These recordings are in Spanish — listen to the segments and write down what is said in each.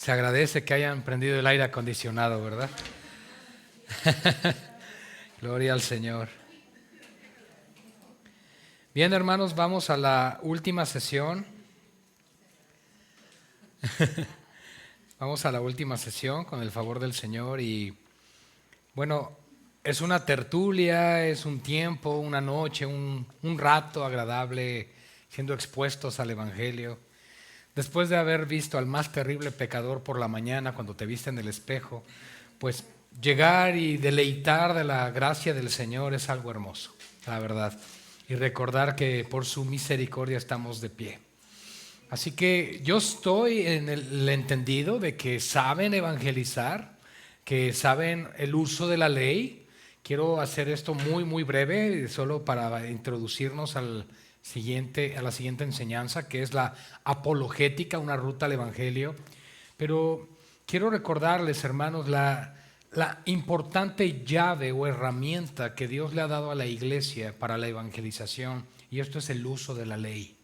Se agradece que hayan prendido el aire acondicionado, ¿verdad? Gloria al Señor. Bien, hermanos, vamos a la última sesión. Vamos a la última sesión con el favor del Señor y bueno, es una tertulia, es un tiempo, una noche, un rato agradable siendo expuestos al Evangelio. Después de haber visto al más terrible pecador por la mañana cuando te viste en el espejo, pues llegar y deleitar de la gracia del Señor es algo hermoso, la verdad. Y recordar que por su misericordia estamos de pie. Así que yo estoy en el entendido de que saben evangelizar, que saben el uso de la ley. Quiero hacer esto muy breve, solo para introducirnos a la siguiente enseñanza, que es la apologética, una ruta al Evangelio. Pero quiero recordarles, hermanos, la importante llave o herramienta que Dios le ha dado a la iglesia para la evangelización, y esto es el uso de la ley.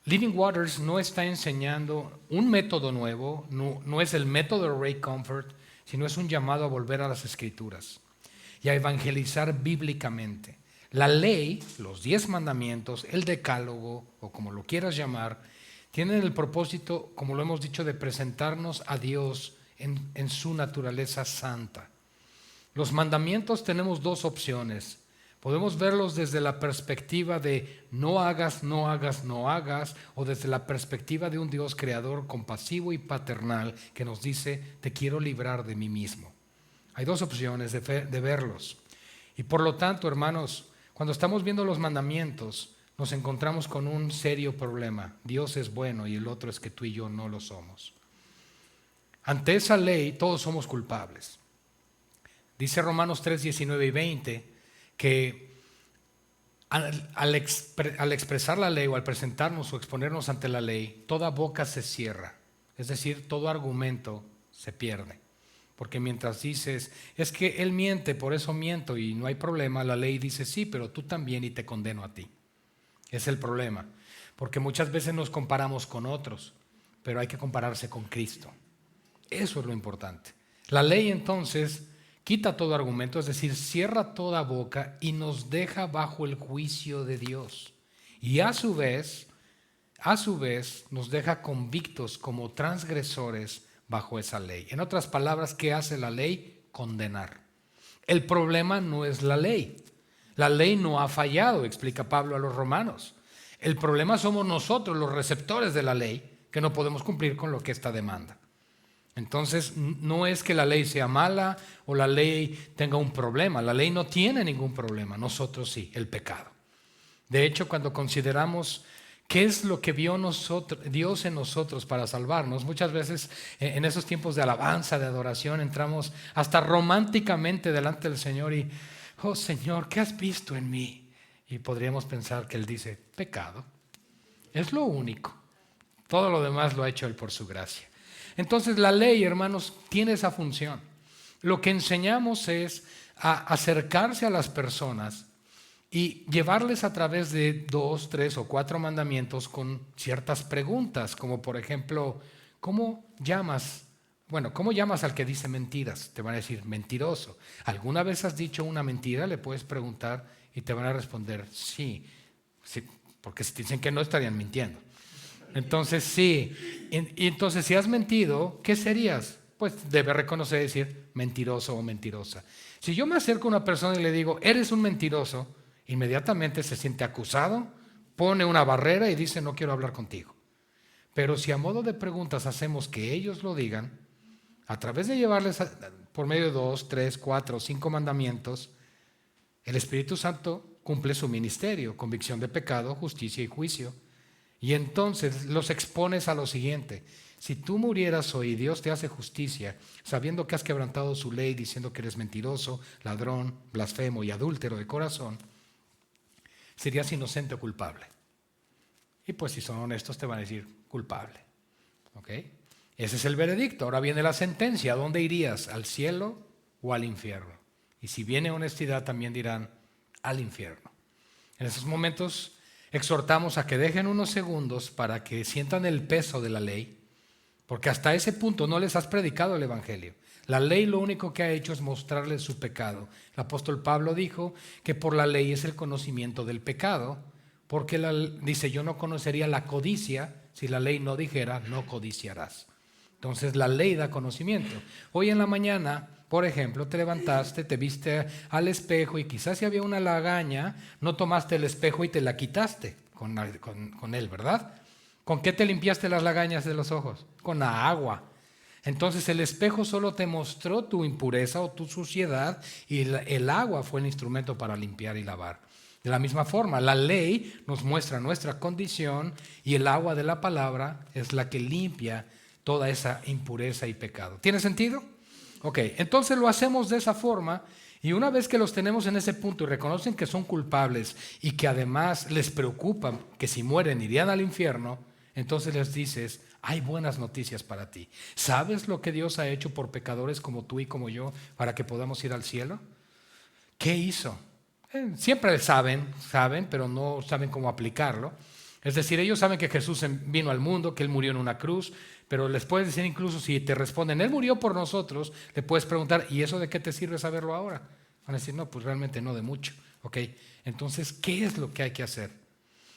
Living Waters no está enseñando un método nuevo, no es el método de Ray Comfort, sino es un llamado a volver a las Escrituras y a evangelizar bíblicamente. La ley, los 10 mandamientos, el decálogo, o como lo quieras llamar, tienen el propósito, como lo hemos dicho, de presentarnos a Dios en su naturaleza santa. Los mandamientos tenemos dos opciones. Podemos verlos desde la perspectiva de no hagas, no hagas, no hagas, o desde la perspectiva de un Dios creador compasivo y paternal que nos dice, te quiero librar de mí mismo. Hay dos opciones de verlos. Y por lo tanto, hermanos, cuando estamos viendo los mandamientos, nos encontramos con un serio problema. Dios es bueno y el otro es que tú y yo no lo somos. Ante esa ley, todos somos culpables. Dice Romanos 3, 19 y 20, que al expresar la ley o al presentarnos o exponernos ante la ley, toda boca se cierra, es decir, todo argumento se pierde. Porque mientras dices, es que él miente, por eso miento y no hay problema, la ley dice, sí, pero tú también y te condeno a ti. Es el problema, porque muchas veces nos comparamos con otros, pero hay que compararse con Cristo. Eso es lo importante. La ley entonces quita todo argumento, es decir, cierra toda boca y nos deja bajo el juicio de Dios. Y a su vez nos deja convictos como transgresores bajo esa ley. En otras palabras, ¿qué hace la ley? Condenar. El problema no es la ley. La ley no ha fallado, explica Pablo a los romanos. El problema somos nosotros, los receptores de la ley, que no podemos cumplir con lo que esta demanda. Entonces, no es que la ley sea mala o la ley tenga un problema. La ley no tiene ningún problema, nosotros sí, el pecado. De hecho, cuando consideramos qué es lo que vio Dios en nosotros para salvarnos, muchas veces en esos tiempos de alabanza, de adoración, entramos hasta románticamente delante del Señor y, oh Señor, ¿qué has visto en mí? Y podríamos pensar que Él dice, pecado. Es lo único. Todo lo demás lo ha hecho Él por su gracia. Entonces la ley, hermanos, tiene esa función. Lo que enseñamos es a acercarse a las personas y llevarles a través de 2, 3 o 4 mandamientos con ciertas preguntas, como por ejemplo, ¿cómo llamas al que dice mentiras? Te van a decir, mentiroso. ¿Alguna vez has dicho una mentira? Le puedes preguntar y te van a responder, sí, porque si te dicen que no estarían mintiendo. Entonces sí, y entonces si has mentido, ¿qué serías? Pues debe reconocer y decir mentiroso o mentirosa. Si yo me acerco a una persona y le digo, eres un mentiroso, inmediatamente se siente acusado, pone una barrera y dice, no quiero hablar contigo. Pero si a modo de preguntas hacemos que ellos lo digan, a través de llevarles por medio de 2, 3, 4, 5 mandamientos, el Espíritu Santo cumple su ministerio, convicción de pecado, justicia y juicio. Y entonces los expones a lo siguiente: si tú murieras hoy y Dios te hace justicia, sabiendo que has quebrantado su ley, diciendo que eres mentiroso, ladrón, blasfemo y adúltero de corazón, serías inocente o culpable. Y pues si son honestos te van a decir culpable. ¿Ok? Ese es el veredicto. Ahora viene la sentencia. ¿A dónde irías? ¿Al cielo o al infierno? Y si viene honestidad también dirán al infierno. En esos momentos exhortamos a que dejen unos segundos para que sientan el peso de la ley, porque hasta ese punto no les has predicado el Evangelio. La ley lo único que ha hecho es mostrarles su pecado. El apóstol Pablo dijo que por la ley es el conocimiento del pecado, porque dice, yo no conocería la codicia si la ley no dijera, no codiciarás. Entonces la ley da conocimiento. Hoy en la mañana, por ejemplo, te levantaste, te viste al espejo y quizás si había una lagaña, no tomaste el espejo y te la quitaste con él, ¿verdad? ¿Con qué te limpiaste las lagañas de los ojos? Con la agua. Entonces el espejo solo te mostró tu impureza o tu suciedad y el agua fue el instrumento para limpiar y lavar. De la misma forma, la ley nos muestra nuestra condición y el agua de la palabra es la que limpia toda esa impureza y pecado. ¿Tiene sentido? Ok, entonces lo hacemos de esa forma y una vez que los tenemos en ese punto y reconocen que son culpables y que además les preocupa que si mueren irían al infierno, entonces les dices, hay buenas noticias para ti. ¿Sabes lo que Dios ha hecho por pecadores como tú y como yo para que podamos ir al cielo? ¿Qué hizo? Siempre saben, pero no saben cómo aplicarlo. Es decir, ellos saben que Jesús vino al mundo, que Él murió en una cruz, pero les puedes decir incluso si te responden, Él murió por nosotros, le puedes preguntar, ¿y eso de qué te sirve saberlo ahora? Van a decir, no, pues realmente no de mucho. Ok, entonces, ¿qué es lo que hay que hacer?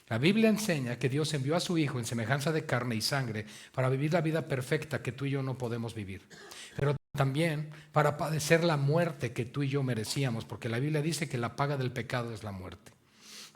La Biblia enseña que Dios envió a su Hijo en semejanza de carne y sangre para vivir la vida perfecta que tú y yo no podemos vivir. Pero también para padecer la muerte que tú y yo merecíamos, porque la Biblia dice que la paga del pecado es la muerte.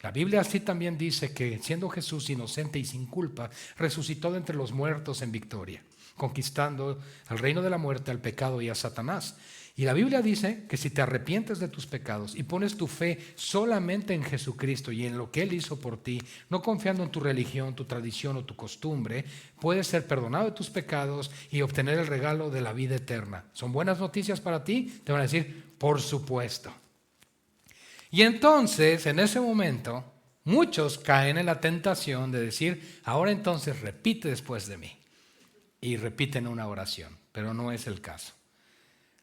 La Biblia así también dice que siendo Jesús inocente y sin culpa, resucitó de entre los muertos en victoria, conquistando al reino de la muerte, al pecado y a Satanás. Y la Biblia dice que si te arrepientes de tus pecados y pones tu fe solamente en Jesucristo y en lo que Él hizo por ti, no confiando en tu religión, tu tradición o tu costumbre, puedes ser perdonado de tus pecados y obtener el regalo de la vida eterna. ¿Son buenas noticias para ti? Te van a decir, por supuesto. Y entonces, en ese momento, muchos caen en la tentación de decir, ahora entonces repite después de mí. Y repiten una oración, pero no es el caso.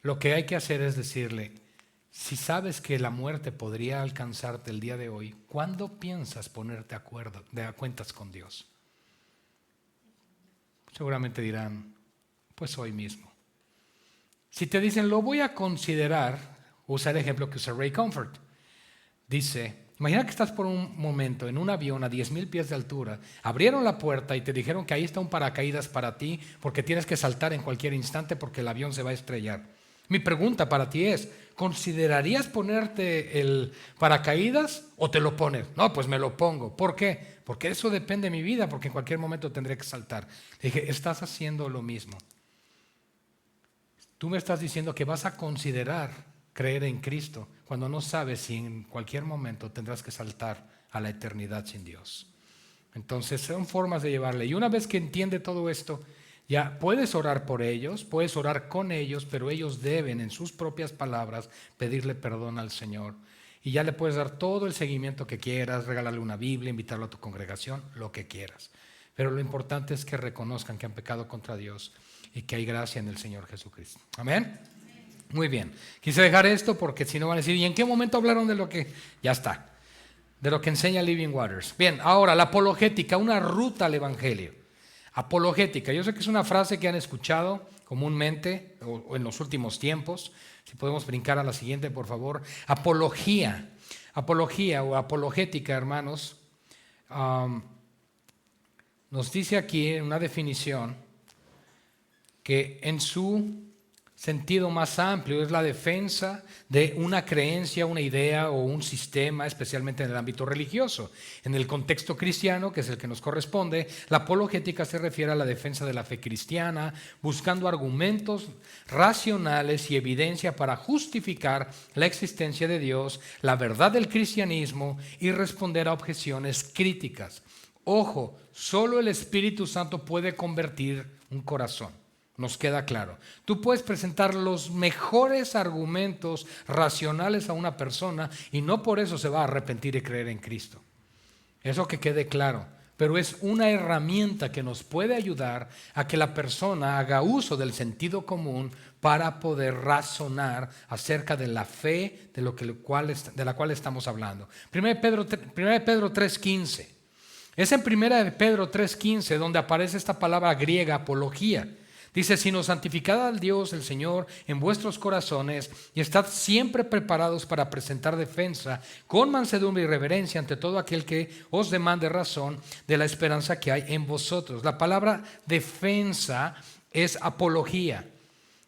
Lo que hay que hacer es decirle, si sabes que la muerte podría alcanzarte el día de hoy, ¿cuándo piensas ponerte a cuentas con Dios? Seguramente dirán, pues hoy mismo. Si te dicen, lo voy a considerar, usa el ejemplo que usa Ray Comfort. Dice, imagina que estás por un momento en un avión a 10,000 pies de altura, abrieron la puerta y te dijeron que ahí está un paracaídas para ti porque tienes que saltar en cualquier instante porque el avión se va a estrellar. Mi pregunta para ti es, ¿considerarías ponerte el paracaídas o te lo pones? No, pues me lo pongo. ¿Por qué? Porque eso depende de mi vida, porque en cualquier momento tendré que saltar. Le dije, estás haciendo lo mismo. Tú me estás diciendo que vas a considerar creer en Cristo cuando no sabes si en cualquier momento tendrás que saltar a la eternidad sin Dios. Entonces son formas de llevarle. Y una vez que entiende todo esto, ya puedes orar por ellos, puedes orar con ellos, pero ellos deben en sus propias palabras pedirle perdón al Señor. Y ya le puedes dar todo el seguimiento que quieras, regalarle una Biblia, invitarlo a tu congregación, lo que quieras. Pero lo importante es que reconozcan que han pecado contra Dios y que hay gracia en el Señor Jesucristo. Amén. Muy bien. Quise dejar esto porque si no van a decir, ¿y en qué momento hablaron de lo que? Ya está. De lo que enseña Living Waters. Bien, ahora la apologética, una ruta al Evangelio. Apologética, yo sé que es una frase que han escuchado comúnmente o en los últimos tiempos. Si podemos brincar a la siguiente, por favor. Apología o apologética, hermanos, nos dice aquí una definición que en su sentido más amplio es la defensa de una creencia, una idea o un sistema, especialmente en el ámbito religioso. En el contexto cristiano, que es el que nos corresponde, la apologética se refiere a la defensa de la fe cristiana, buscando argumentos racionales y evidencia para justificar la existencia de Dios, la verdad del cristianismo y responder a objeciones críticas. Ojo, solo el Espíritu Santo puede convertir un corazón. Nos queda claro. Tú puedes presentar los mejores argumentos racionales a una persona y no por eso se va a arrepentir y creer en Cristo. Eso que quede claro. Pero es una herramienta que nos puede ayudar a que la persona haga uso del sentido común para poder razonar acerca de la fe de la cual estamos hablando. 1 Pedro 3:15. Es en 1 Pedro 3:15 donde aparece esta palabra griega, apología. Dice, sino santificad al Dios, el Señor, en vuestros corazones y estad siempre preparados para presentar defensa con mansedumbre y reverencia ante todo aquel que os demande razón de la esperanza que hay en vosotros. La palabra defensa es apología.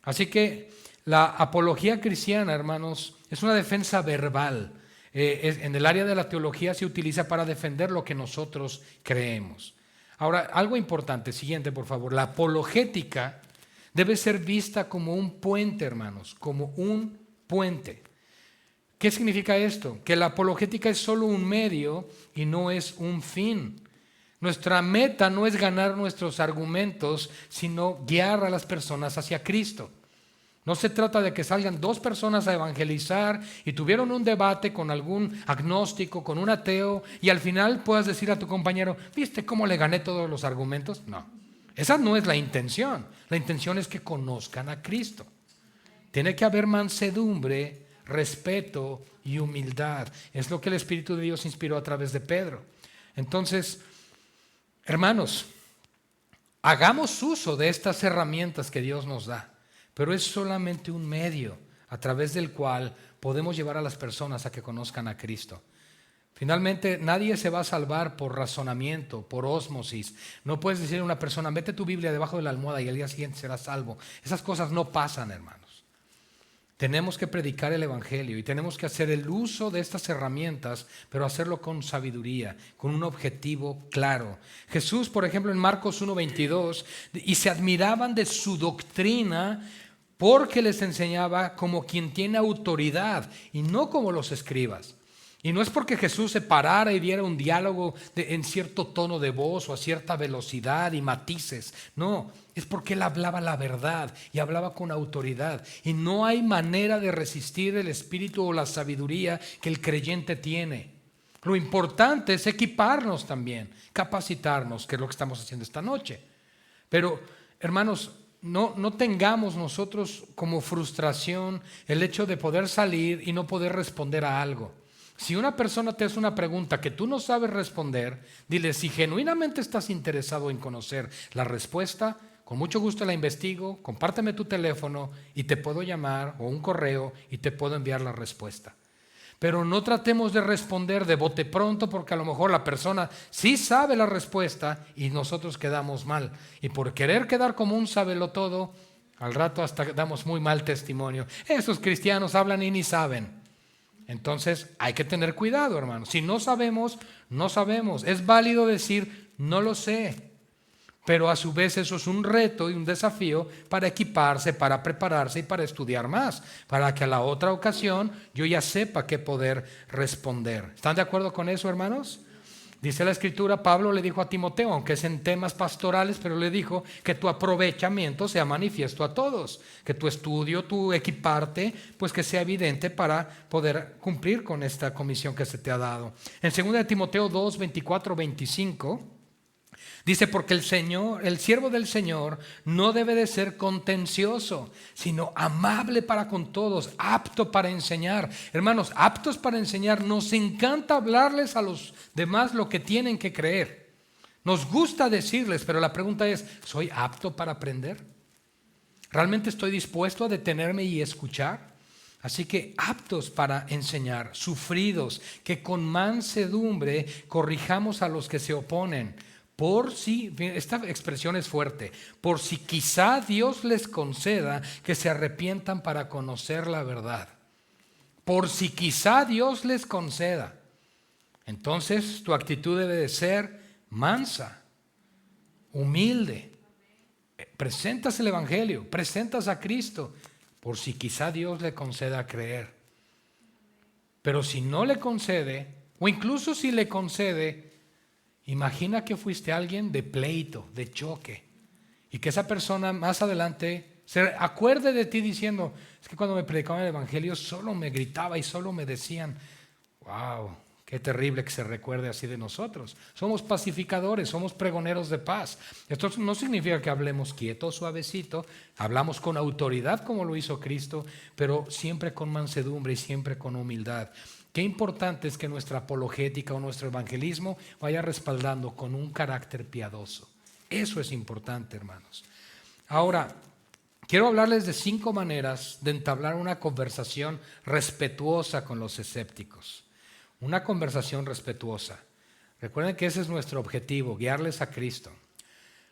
Así que la apología cristiana, hermanos, es una defensa verbal. En el área de la teología se utiliza para defender lo que nosotros creemos. Ahora, algo importante, siguiente por favor, la apologética debe ser vista como un puente, hermanos, como un puente. ¿Qué significa esto? Que la apologética es solo un medio y no es un fin. Nuestra meta no es ganar nuestros argumentos, sino guiar a las personas hacia Cristo. No se trata de que salgan dos personas a evangelizar y tuvieron un debate con algún agnóstico, con un ateo, y al final puedas decir a tu compañero, ¿viste cómo le gané todos los argumentos? No, esa no es la intención. La intención es que conozcan a Cristo. Tiene que haber mansedumbre, respeto y humildad. Es lo que el Espíritu de Dios inspiró a través de Pedro. Entonces, hermanos, hagamos uso de estas herramientas que Dios nos da. Pero es solamente un medio a través del cual podemos llevar a las personas a que conozcan a Cristo. Finalmente, nadie se va a salvar por razonamiento, por ósmosis. No puedes decirle a una persona, mete tu Biblia debajo de la almohada y al día siguiente serás salvo. Esas cosas no pasan, hermanos. Tenemos que predicar el Evangelio y tenemos que hacer el uso de estas herramientas, pero hacerlo con sabiduría, con un objetivo claro. Jesús, por ejemplo, en Marcos 1:22, y se admiraban de su doctrina porque les enseñaba como quien tiene autoridad y no como los escribas. Y no es porque Jesús se parara y diera un diálogo en cierto tono de voz o a cierta velocidad y matices. No, es porque Él hablaba la verdad y hablaba con autoridad. Y no hay manera de resistir el espíritu o la sabiduría que el creyente tiene. Lo importante es equiparnos también, capacitarnos, que es lo que estamos haciendo esta noche. Pero, hermanos, no tengamos nosotros como frustración el hecho de poder salir y no poder responder a algo. Si una persona te hace una pregunta que tú no sabes responder, dile, si genuinamente estás interesado en conocer la respuesta, con mucho gusto la investigo, compárteme tu teléfono y te puedo llamar o un correo y te puedo enviar la respuesta. Pero no tratemos de responder de bote pronto porque a lo mejor la persona sí sabe la respuesta y nosotros quedamos mal. Y por querer quedar como un sábelotodo, al rato hasta damos muy mal testimonio. Esos cristianos hablan y ni saben. Entonces hay que tener cuidado, hermanos. Si no sabemos, no sabemos. Es válido decir, no lo sé. Pero a su vez eso es un reto y un desafío para equiparse, para prepararse y para estudiar más. Para que a la otra ocasión yo ya sepa qué poder responder. ¿Están de acuerdo con eso, hermanos? Dice la Escritura, Pablo le dijo a Timoteo, aunque es en temas pastorales, pero le dijo que tu aprovechamiento sea manifiesto a todos, que tu estudio, tu equiparte, pues que sea evidente para poder cumplir con esta comisión que se te ha dado. En 2 Timoteo 2, 24, 25, dice, porque el siervo del Señor no debe de ser contencioso, sino amable para con todos, apto para enseñar. Hermanos, aptos para enseñar, nos encanta hablarles a los demás lo que tienen que creer. Nos gusta decirles, pero la pregunta es, ¿soy apto para aprender? ¿Realmente estoy dispuesto a detenerme y escuchar? Así que aptos para enseñar, sufridos, que con mansedumbre corrijamos a los que se oponen. Por si, esta expresión es fuerte, por si quizá Dios les conceda que se arrepientan para conocer la verdad. Por si quizá Dios les conceda. Entonces tu actitud debe de ser mansa, humilde. Presentas el Evangelio, presentas a Cristo, por si quizá Dios le conceda creer. Pero si no le concede, o incluso si le concede, imagina que fuiste alguien de pleito, de choque, y que esa persona más adelante se acuerde de ti diciendo, es que cuando me predicaban el Evangelio solo me gritaba y solo me decían, wow, qué terrible que se recuerde así de nosotros. Somos pacificadores, somos pregoneros de paz. Esto no significa que hablemos quieto, suavecito, hablamos con autoridad como lo hizo Cristo, pero siempre con mansedumbre y siempre con humildad. Qué importante es que nuestra apologética o nuestro evangelismo vaya respaldando con un carácter piadoso. Eso es importante, hermanos. Ahora, quiero hablarles de 5 maneras de entablar una conversación respetuosa con los escépticos. Una conversación respetuosa. Recuerden que ese es nuestro objetivo, guiarles a Cristo.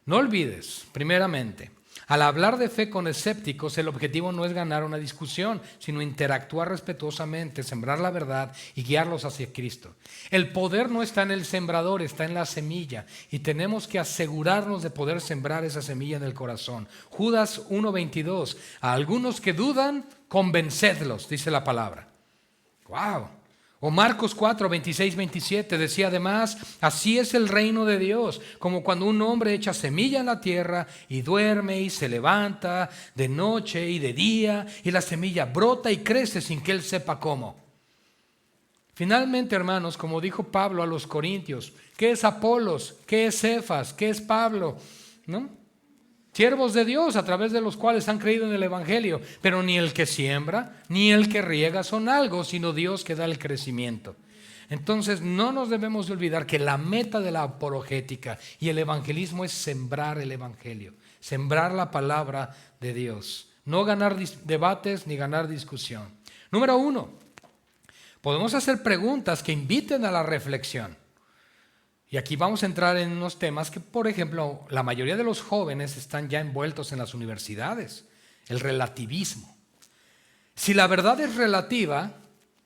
No olvides, primeramente, al hablar de fe con escépticos, el objetivo no es ganar una discusión, sino interactuar respetuosamente, sembrar la verdad y guiarlos hacia Cristo. El poder no está en el sembrador, está en la semilla, y tenemos que asegurarnos de poder sembrar esa semilla en el corazón. Judas 1:22, a algunos que dudan, convencedlos, dice la palabra. ¡Wow! O Marcos 4:26-27 decía además, así es el reino de Dios, como cuando un hombre echa semilla en la tierra y duerme y se levanta de noche y de día y la semilla brota y crece sin que él sepa cómo. Finalmente, hermanos, como dijo Pablo a los Corintios, ¿qué es Apolos? ¿Qué es Cefas? ¿Qué es Pablo? ¿No? Siervos de Dios a través de los cuales han creído en el Evangelio, pero ni el que siembra ni el que riega son algo, sino Dios que da el crecimiento. Entonces no nos debemos de olvidar que la meta de la apologética y el evangelismo es sembrar el Evangelio, sembrar la palabra de Dios, no ganar debates ni ganar discusión. Número 1, podemos hacer preguntas que inviten a la reflexión. Y aquí vamos a entrar en unos temas que, por ejemplo, la mayoría de los jóvenes están ya envueltos en las universidades, el relativismo. Si la verdad es relativa,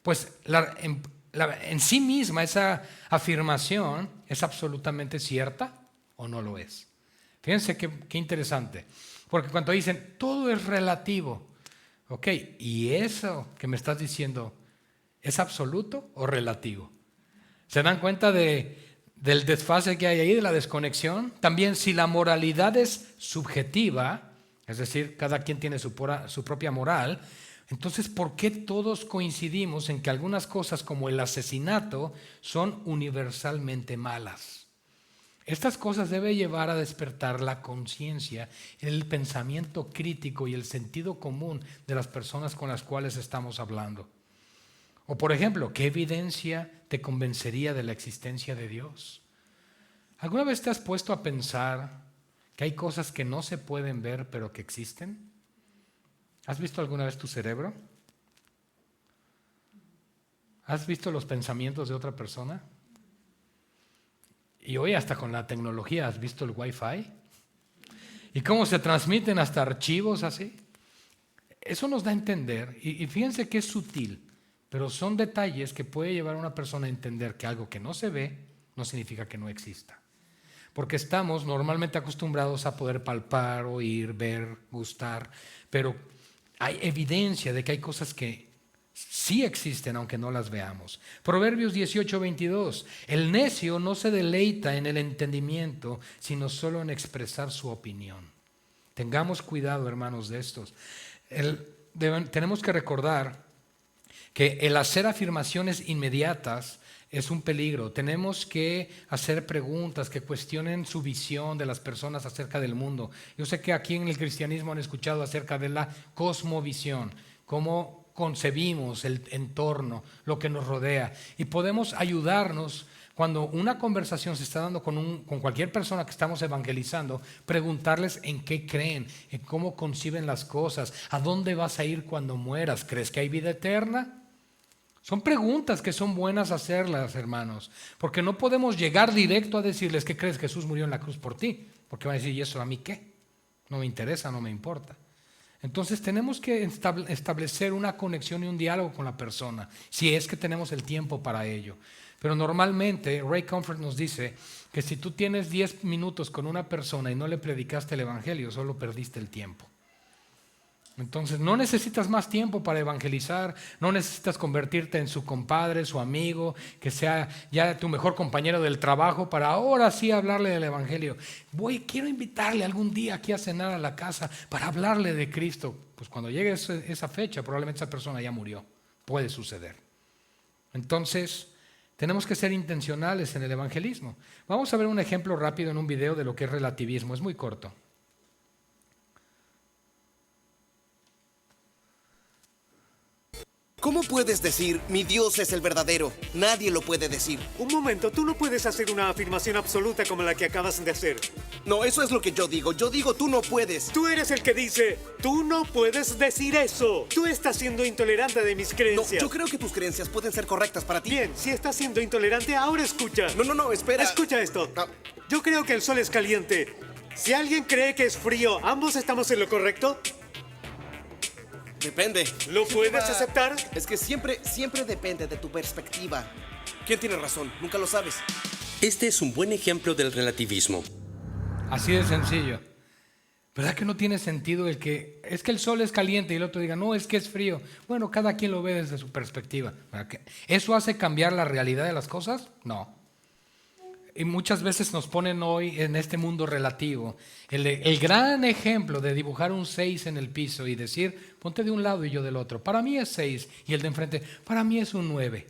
pues en sí misma esa afirmación es absolutamente cierta o no lo es. Fíjense qué interesante, porque cuando dicen todo es relativo, ok, ¿y eso que me estás diciendo es absoluto o relativo? ¿Se dan cuenta del desfase que hay ahí, de la desconexión? También, si la moralidad es subjetiva, es decir, cada quien tiene su propia moral, entonces, ¿por qué todos coincidimos en que algunas cosas como el asesinato son universalmente malas? Estas cosas deben llevar a despertar la conciencia, el pensamiento crítico y el sentido común de las personas con las cuales estamos hablando. O por ejemplo, ¿qué evidencia te convencería de la existencia de Dios? ¿Alguna vez te has puesto a pensar que hay cosas que no se pueden ver pero que existen? ¿Has visto alguna vez tu cerebro? ¿Has visto los pensamientos de otra persona? Y hoy hasta con la tecnología, ¿has visto el Wi-Fi? ¿Y cómo se transmiten hasta archivos así? Eso nos da a entender, y fíjense que es sutil, pero son detalles que puede llevar a una persona a entender que algo que no se ve no significa que no exista. Porque estamos normalmente acostumbrados a poder palpar, oír, ver, gustar, pero hay evidencia de que hay cosas que sí existen aunque no las veamos. Proverbios 18:22, el necio no se deleita en el entendimiento, sino solo en expresar su opinión. Tengamos cuidado, hermanos, de estos. Tenemos que recordar que el hacer afirmaciones inmediatas es un peligro. Tenemos que hacer preguntas que cuestionen su visión de las personas acerca del mundo. Yo sé que aquí en el cristianismo han escuchado acerca de la cosmovisión, cómo concebimos el entorno, lo que nos rodea, y podemos ayudarnos cuando una conversación se está dando con cualquier persona que estamos evangelizando, preguntarles en qué creen, en cómo conciben las cosas, a dónde vas a ir cuando mueras, ¿crees que hay vida eterna? Son preguntas que son buenas hacerlas, hermanos, porque no podemos llegar directo a decirles que crees que Jesús murió en la cruz por ti, porque van a decir, ¿y eso a mí qué? No me interesa, no me importa. Entonces tenemos que establecer una conexión y un diálogo con la persona, si es que tenemos el tiempo para ello. Pero normalmente Ray Comfort nos dice que si tú tienes 10 minutos con una persona y no le predicaste el evangelio, solo perdiste el tiempo. Entonces no necesitas más tiempo para evangelizar, no necesitas convertirte en su compadre, su amigo, que sea ya tu mejor compañero del trabajo para ahora sí hablarle del evangelio. Quiero invitarle algún día aquí a cenar a la casa para hablarle de Cristo. Pues cuando llegue esa fecha, probablemente esa persona ya murió. Puede suceder. Entonces, tenemos que ser intencionales en el evangelismo. Vamos a ver un ejemplo rápido en un video de lo que es relativismo. Es muy corto. ¿Cómo puedes decir, mi Dios es el verdadero. Nadie lo puede decir. Un momento, tú no puedes hacer una afirmación absoluta como la que acabas de hacer. No, eso es lo que yo digo. Yo digo, tú no puedes. Tú eres el que dice, tú no puedes decir eso. Tú estás siendo intolerante de mis No, creencias. yo creo que tus creencias pueden ser correctas para ti. Bien, si estás siendo intolerante, ahora escucha. No, espera. Escucha esto. Ah. Yo creo que el sol es caliente. Si alguien cree que es frío, ¿ambos estamos en lo correcto? Depende. ¿Lo puedes aceptar? Es que siempre depende de tu perspectiva. ¿Quién tiene razón? Nunca lo sabes. Este es un buen ejemplo del relativismo. Así de sencillo. ¿Verdad que no tiene sentido el que es que el sol es caliente y el otro diga, no, es que es frío? Bueno, cada quien lo ve desde su perspectiva. ¿Verdad que eso hace cambiar la realidad de las cosas? No. Y muchas veces nos ponen hoy en este mundo relativo el gran ejemplo de dibujar un 6 en el piso y decir, ponte de un lado y yo del otro. Para mí es 6 y el de enfrente, para mí es un 9.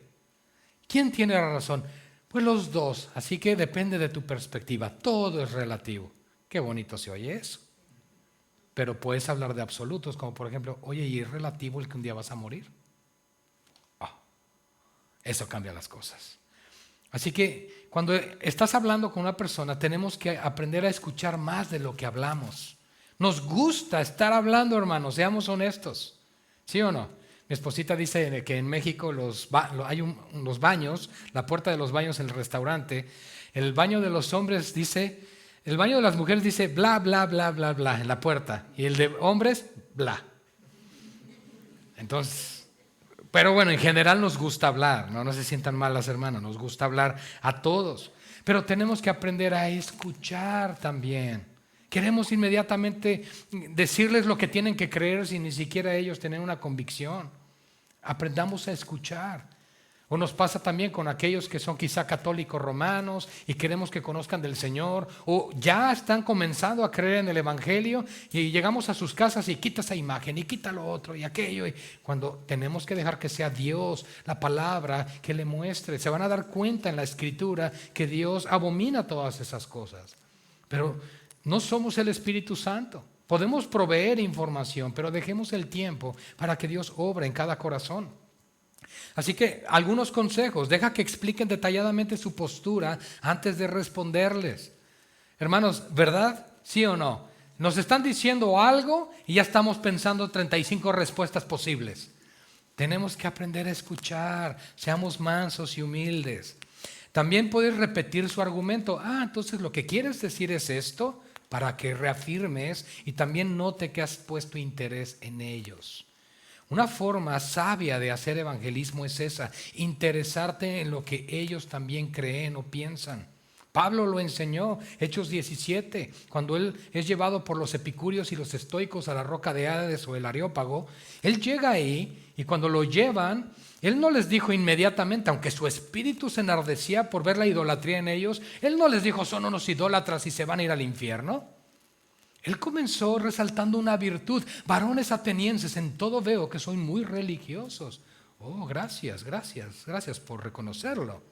¿Quién tiene la razón? Pues los dos. Así que depende de tu perspectiva. Todo es relativo. Qué bonito se oye eso. Pero puedes hablar de absolutos, como por ejemplo, oye, ¿y es relativo el que un día vas a morir? Eso cambia las cosas. Así que cuando estás hablando con una persona, tenemos que aprender a escuchar más de lo que hablamos. Nos gusta estar hablando, hermanos, seamos honestos. ¿Sí o no? Mi esposita dice que en México hay los baños, la puerta de los baños en el restaurante, el baño de los hombres dice, el baño de las mujeres dice bla, bla, bla, bla, bla en la puerta, y el de hombres, bla. Entonces... Pero bueno, en general nos gusta hablar, no se sientan mal las hermanas, nos gusta hablar a todos. Pero tenemos que aprender a escuchar también. Queremos inmediatamente decirles lo que tienen que creer sin ni siquiera ellos tener una convicción. Aprendamos a escuchar. O nos pasa también con aquellos que son quizá católicos romanos y queremos que conozcan del Señor, o ya están comenzando a creer en el Evangelio y llegamos a sus casas y quita esa imagen y quita lo otro y aquello, y cuando tenemos que dejar que sea Dios, la palabra, que le muestre. Se van a dar cuenta en la Escritura que Dios abomina todas esas cosas. Pero no somos el Espíritu Santo. Podemos proveer información, pero dejemos el tiempo para que Dios obre en cada corazón. Así que algunos consejos, deja que expliquen detalladamente su postura antes de responderles. Hermanos, ¿verdad? ¿Sí o no? Nos están diciendo algo y ya estamos pensando 35 respuestas posibles. Tenemos que aprender a escuchar, seamos mansos y humildes. También puedes repetir su argumento. Entonces lo que quieres decir es esto, para que reafirmes y también note que has puesto interés en ellos. Una forma sabia de hacer evangelismo es esa, interesarte en lo que ellos también creen o piensan. Pablo lo enseñó, Hechos 17, cuando él es llevado por los epicúreos y los estoicos a la roca de Hades o el Areópago. Él llega ahí y cuando lo llevan, él no les dijo inmediatamente, aunque su espíritu se enardecía por ver la idolatría en ellos, él no les dijo, son unos idólatras y se van a ir al infierno. Él comenzó resaltando una virtud. Varones atenienses, en todo veo que soy muy religiosos. Gracias por reconocerlo.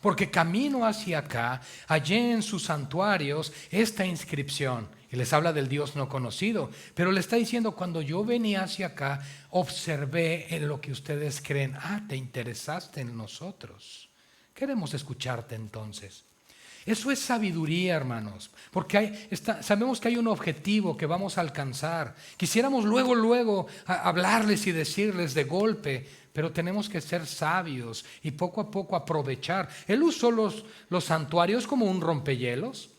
Porque camino hacia acá, hallé en sus santuarios esta inscripción. Y les habla del Dios no conocido. Pero le está diciendo, cuando yo venía hacia acá, observé en lo que ustedes creen. Te interesaste en nosotros. Queremos escucharte entonces. Eso es sabiduría, hermanos, porque sabemos que hay un objetivo que vamos a alcanzar. Quisiéramos luego hablarles y decirles de golpe, pero tenemos que ser sabios y poco a poco aprovechar. Él usó los santuarios como un rompehielos.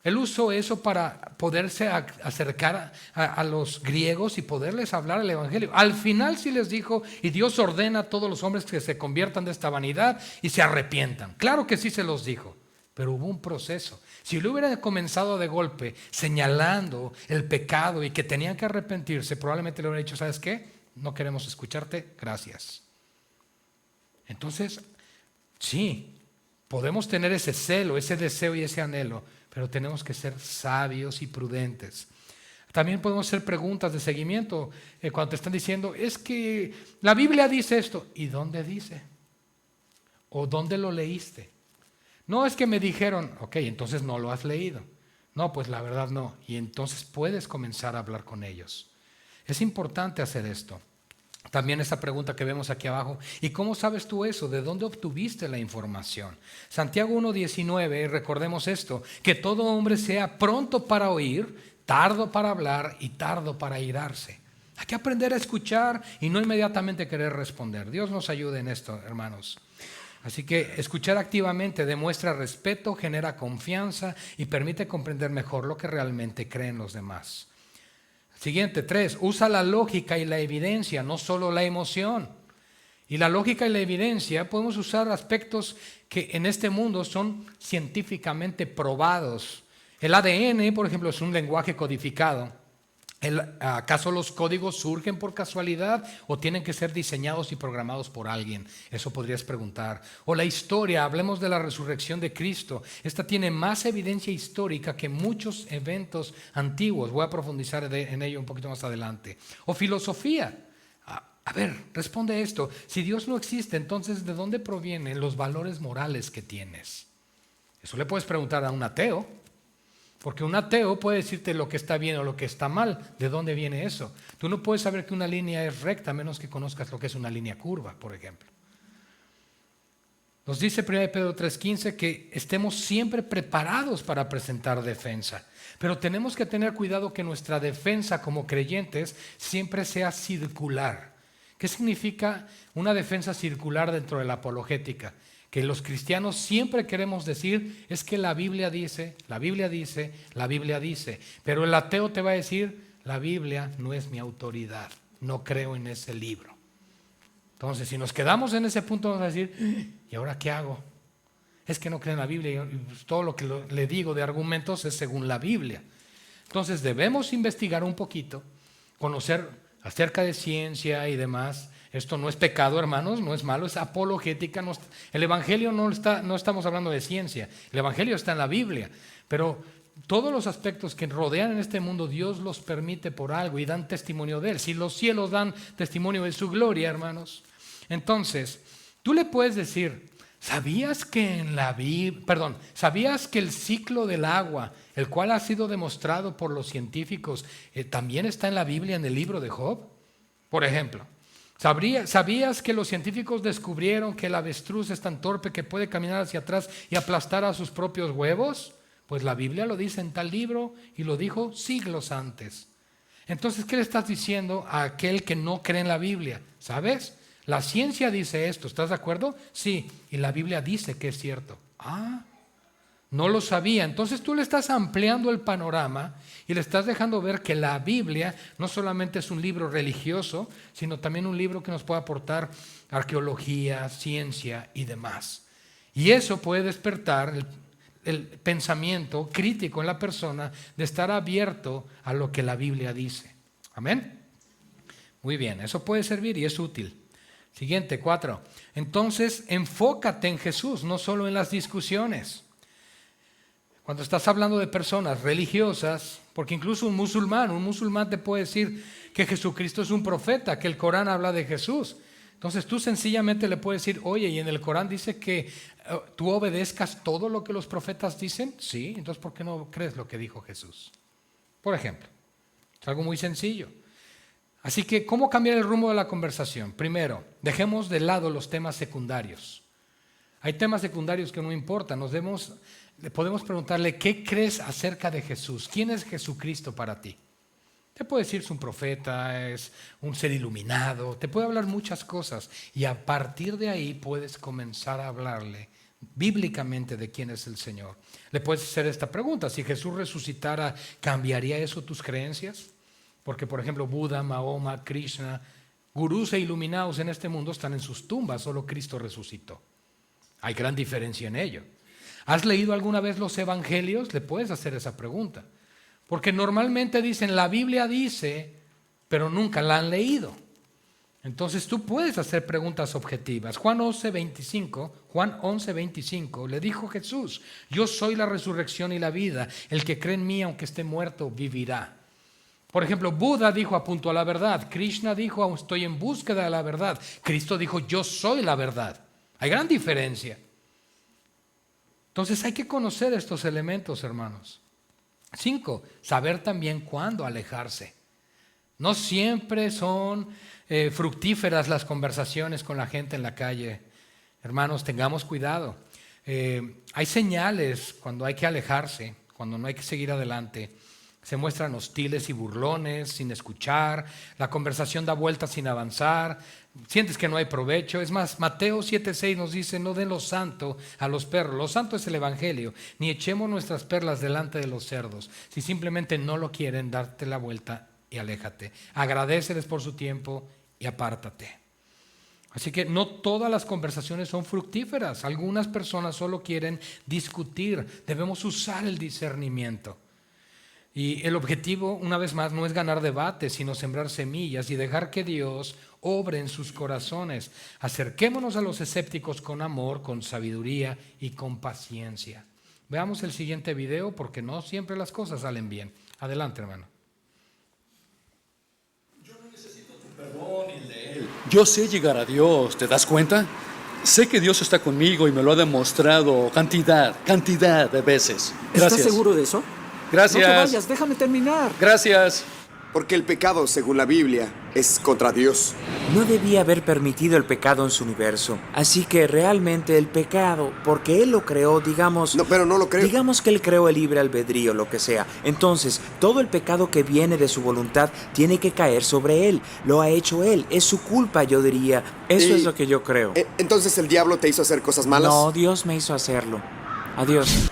Él usó eso para poderse acercar a los griegos y poderles hablar el evangelio. Al final sí les dijo, y Dios ordena a todos los hombres que se conviertan de esta vanidad y se arrepientan. Claro que sí se los dijo. Pero hubo un proceso. Si lo hubieran comenzado de golpe señalando el pecado y que tenían que arrepentirse, probablemente le hubieran dicho, ¿sabes qué? No queremos escucharte, gracias. Entonces, sí, podemos tener ese celo, ese deseo y ese anhelo, pero tenemos que ser sabios y prudentes. También podemos hacer preguntas de seguimiento cuando te están diciendo, es que la Biblia dice esto. ¿Y dónde dice? ¿O dónde lo leíste? No, es que me dijeron, entonces no lo has leído. No, pues la verdad no. Y entonces puedes comenzar a hablar con ellos. Es importante hacer esto. También esa pregunta que vemos aquí abajo, ¿y cómo sabes tú eso? ¿De dónde obtuviste la información? Santiago 1:19, recordemos esto, que todo hombre sea pronto para oír, tardo para hablar y tardo para irarse. Hay que aprender a escuchar y no inmediatamente querer responder. Dios nos ayude en esto, hermanos. Así que escuchar activamente demuestra respeto, genera confianza y permite comprender mejor lo que realmente creen los demás. Siguiente, 3, usa la lógica y la evidencia, no solo la emoción. Y la lógica y la evidencia podemos usar aspectos que en este mundo son científicamente probados. El ADN, por ejemplo, es un lenguaje codificado. ¿Acaso los códigos surgen por casualidad o tienen que ser diseñados y programados por alguien? Eso podrías preguntar. O la historia, hablemos de la resurrección de Cristo. Esta tiene más evidencia histórica que muchos eventos antiguos. Voy a profundizar en ello un poquito más adelante. O filosofía. A ver, responde esto. Si Dios no existe, entonces ¿de dónde provienen los valores morales que tienes? Eso le puedes preguntar a un ateo. Porque un ateo puede decirte lo que está bien o lo que está mal. ¿De dónde viene eso? Tú no puedes saber que una línea es recta a menos que conozcas lo que es una línea curva, por ejemplo. Nos dice 1 Pedro 3:15 que estemos siempre preparados para presentar defensa. Pero tenemos que tener cuidado que nuestra defensa como creyentes siempre sea circular. ¿Qué significa una defensa circular dentro de la apologética? Que los cristianos siempre queremos decir es que la Biblia dice, la Biblia dice, la Biblia dice. Pero el ateo te va a decir, la Biblia no es mi autoridad, no creo en ese libro. Entonces, si nos quedamos en ese punto, vamos a decir, ¿y ahora qué hago? Es que no creo en la Biblia y todo lo que le digo de argumentos es según la Biblia. Entonces, debemos investigar un poquito, conocer acerca de ciencia y demás. Esto no es pecado, hermanos, no es malo, es apologética. El Evangelio no estamos hablando de ciencia, el Evangelio está en la Biblia, pero todos los aspectos que rodean en este mundo, Dios los permite por algo y dan testimonio de Él. Si los cielos dan testimonio de su gloria, hermanos, entonces tú le puedes decir, ¿sabías que ¿sabías que el ciclo del agua, el cual ha sido demostrado por los científicos, también está en la Biblia, en el libro de Job? Por ejemplo. ¿Sabías que los científicos descubrieron que el avestruz es tan torpe que puede caminar hacia atrás y aplastar a sus propios huevos? Pues la Biblia lo dice en tal libro y lo dijo siglos antes. Entonces, ¿qué le estás diciendo a aquel que no cree en la Biblia? ¿Sabes? La ciencia dice esto, ¿estás de acuerdo? Sí, y la Biblia dice que es cierto. No lo sabía. Entonces tú le estás ampliando el panorama y le estás dejando ver que la Biblia no solamente es un libro religioso, sino también un libro que nos puede aportar arqueología, ciencia y demás. Y eso puede despertar el pensamiento crítico en la persona de estar abierto a lo que la Biblia dice. ¿Amén? Muy bien, eso puede servir y es útil. Siguiente, 4. Entonces, enfócate en Jesús, no solo en las discusiones. Cuando estás hablando de personas religiosas, porque incluso un musulmán te puede decir que Jesucristo es un profeta, que el Corán habla de Jesús. Entonces tú sencillamente le puedes decir, oye, ¿y en el Corán dice que tú obedezcas todo lo que los profetas dicen? Sí, entonces ¿por qué no crees lo que dijo Jesús? Por ejemplo, es algo muy sencillo. Así que, ¿cómo cambiar el rumbo de la conversación? Primero, dejemos de lado los temas secundarios. Hay temas secundarios que no importan, podemos preguntarle, ¿qué crees acerca de Jesús? ¿Quién es Jesucristo para ti? Te puede decir, es un profeta, es un ser iluminado, te puede hablar muchas cosas y a partir de ahí puedes comenzar a hablarle bíblicamente de quién es el Señor. Le puedes hacer esta pregunta, si Jesús resucitara, ¿cambiaría eso tus creencias? Porque, por ejemplo, Buda, Mahoma, Krishna, gurús e iluminados en este mundo están en sus tumbas, solo Cristo resucitó. Hay gran diferencia en ello. ¿Has leído alguna vez los evangelios? Le puedes hacer esa pregunta. Porque normalmente dicen, la Biblia dice, pero nunca la han leído. Entonces tú puedes hacer preguntas objetivas. Juan 11:25 le dijo Jesús, yo soy la resurrección y la vida. El que cree en mí, aunque esté muerto, vivirá. Por ejemplo, Buda dijo, apunto a la verdad. Krishna dijo, estoy en búsqueda de la verdad. Cristo dijo, yo soy la verdad. Hay gran diferencia. Entonces hay que conocer estos elementos, hermanos. 5, saber también cuándo alejarse. No siempre son fructíferas las conversaciones con la gente en la calle. Hermanos, tengamos cuidado. Hay señales cuando hay que alejarse, cuando no hay que seguir adelante. Se muestran hostiles y burlones, sin escuchar. La conversación da vueltas sin avanzar. Sientes que no hay provecho. Es más, Mateo 7:6 nos dice: no den lo santo a los perros. Lo santo es el evangelio. Ni echemos nuestras perlas delante de los cerdos. Si simplemente no lo quieren, darte la vuelta y aléjate. Agradéceles por su tiempo y apártate. Así que no todas las conversaciones son fructíferas. Algunas personas solo quieren discutir. Debemos usar el discernimiento. Y el objetivo, una vez más, no es ganar debates, sino sembrar semillas y dejar que Dios obre en sus corazones. Acerquémonos a los escépticos con amor, con sabiduría y con paciencia. Veamos el siguiente video porque no siempre las cosas salen bien. Adelante, hermano. Yo sé llegar a Dios, ¿te das cuenta? Sé que Dios está conmigo y me lo ha demostrado cantidad de veces. Gracias. ¿Estás seguro de eso? Gracias. No te vayas, déjame terminar. Gracias. Porque el pecado, según la Biblia, es contra Dios. No debía haber permitido el pecado en su universo. Así que realmente el pecado, porque Él lo creó, digamos... No, pero no lo creo. Digamos que Él creó el libre albedrío, lo que sea. Entonces, todo el pecado que viene de su voluntad tiene que caer sobre Él. Lo ha hecho Él. Es su culpa, yo diría. Eso es lo que yo creo. ¿Entonces el diablo te hizo hacer cosas malas? No, Dios me hizo hacerlo. Adiós.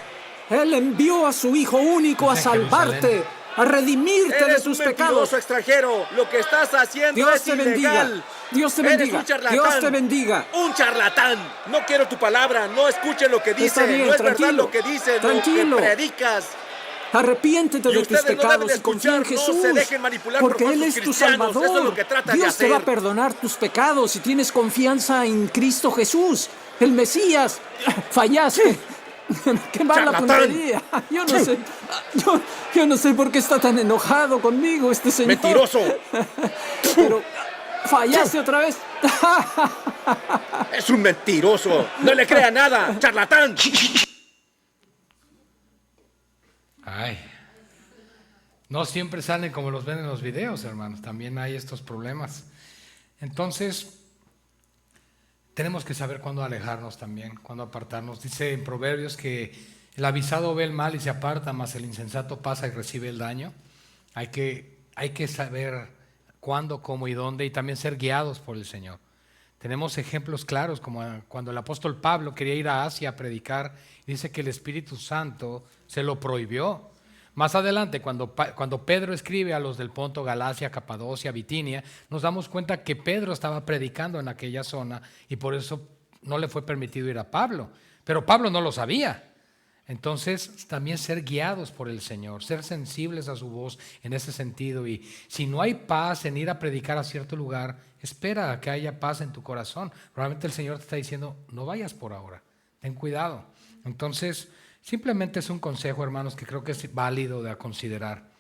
Él envió a su Hijo único a salvarte, a redimirte de tus pecados. Extranjero, lo que estás haciendo Dios es te ilegal. bendiga. Dios te bendiga. Un charlatán. Dios te bendiga. Un charlatán. No quiero tu palabra. No escuche lo que dice. Está bien, no es tranquilo. verdad lo que dice. Tranquilo. Lo que predicas. Arrepiéntete de tus ustedes no deben pecados de y confía en escuchar, Jesús. no se dejen manipular Porque por Él falsos es tu cristianos. Salvador. Eso es lo que tratan de Dios te va a hacer. perdonar tus pecados si tienes confianza en Cristo Jesús, el Mesías. Fallaste. ¡Qué mala ¡Charlatán! puntería! Yo no sé. Yo no sé por qué está tan enojado conmigo este señor. ¡Mentiroso! Pero fallaste otra vez. ¡Es un mentiroso! ¡No le crea nada! ¡Charlatán! Ay, no siempre salen como los ven en los videos, hermanos. También hay estos problemas. Entonces, tenemos que saber cuándo alejarnos también, cuándo apartarnos. Dice en Proverbios que el avisado ve el mal y se aparta, mas el insensato pasa y recibe el daño. Hay que saber cuándo, cómo y dónde, y también ser guiados por el Señor. Tenemos ejemplos claros, como cuando el apóstol Pablo quería ir a Asia a predicar, dice que el Espíritu Santo se lo prohibió. Más adelante, cuando Pedro escribe a los del Ponto, Galacia, Capadocia, Bitinia, nos damos cuenta que Pedro estaba predicando en aquella zona y por eso no le fue permitido ir a Pablo. Pero Pablo no lo sabía. Entonces, también ser guiados por el Señor, ser sensibles a su voz en ese sentido. Y si no hay paz en ir a predicar a cierto lugar, espera a que haya paz en tu corazón. Probablemente el Señor te está diciendo, no vayas por ahora, ten cuidado. Entonces, simplemente es un consejo, hermanos, que creo que es válido de considerar.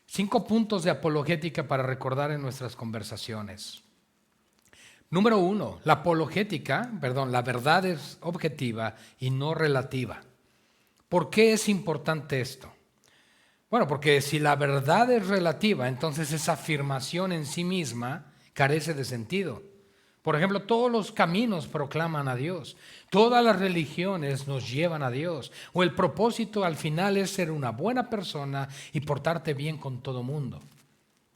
5 puntos de apologética para recordar en nuestras conversaciones. Número 1, la verdad es objetiva y no relativa. ¿Por qué es importante esto? Bueno, porque si la verdad es relativa, entonces esa afirmación en sí misma carece de sentido. Por ejemplo, todos los caminos proclaman a Dios. Todas las religiones nos llevan a Dios. O el propósito al final es ser una buena persona y portarte bien con todo mundo.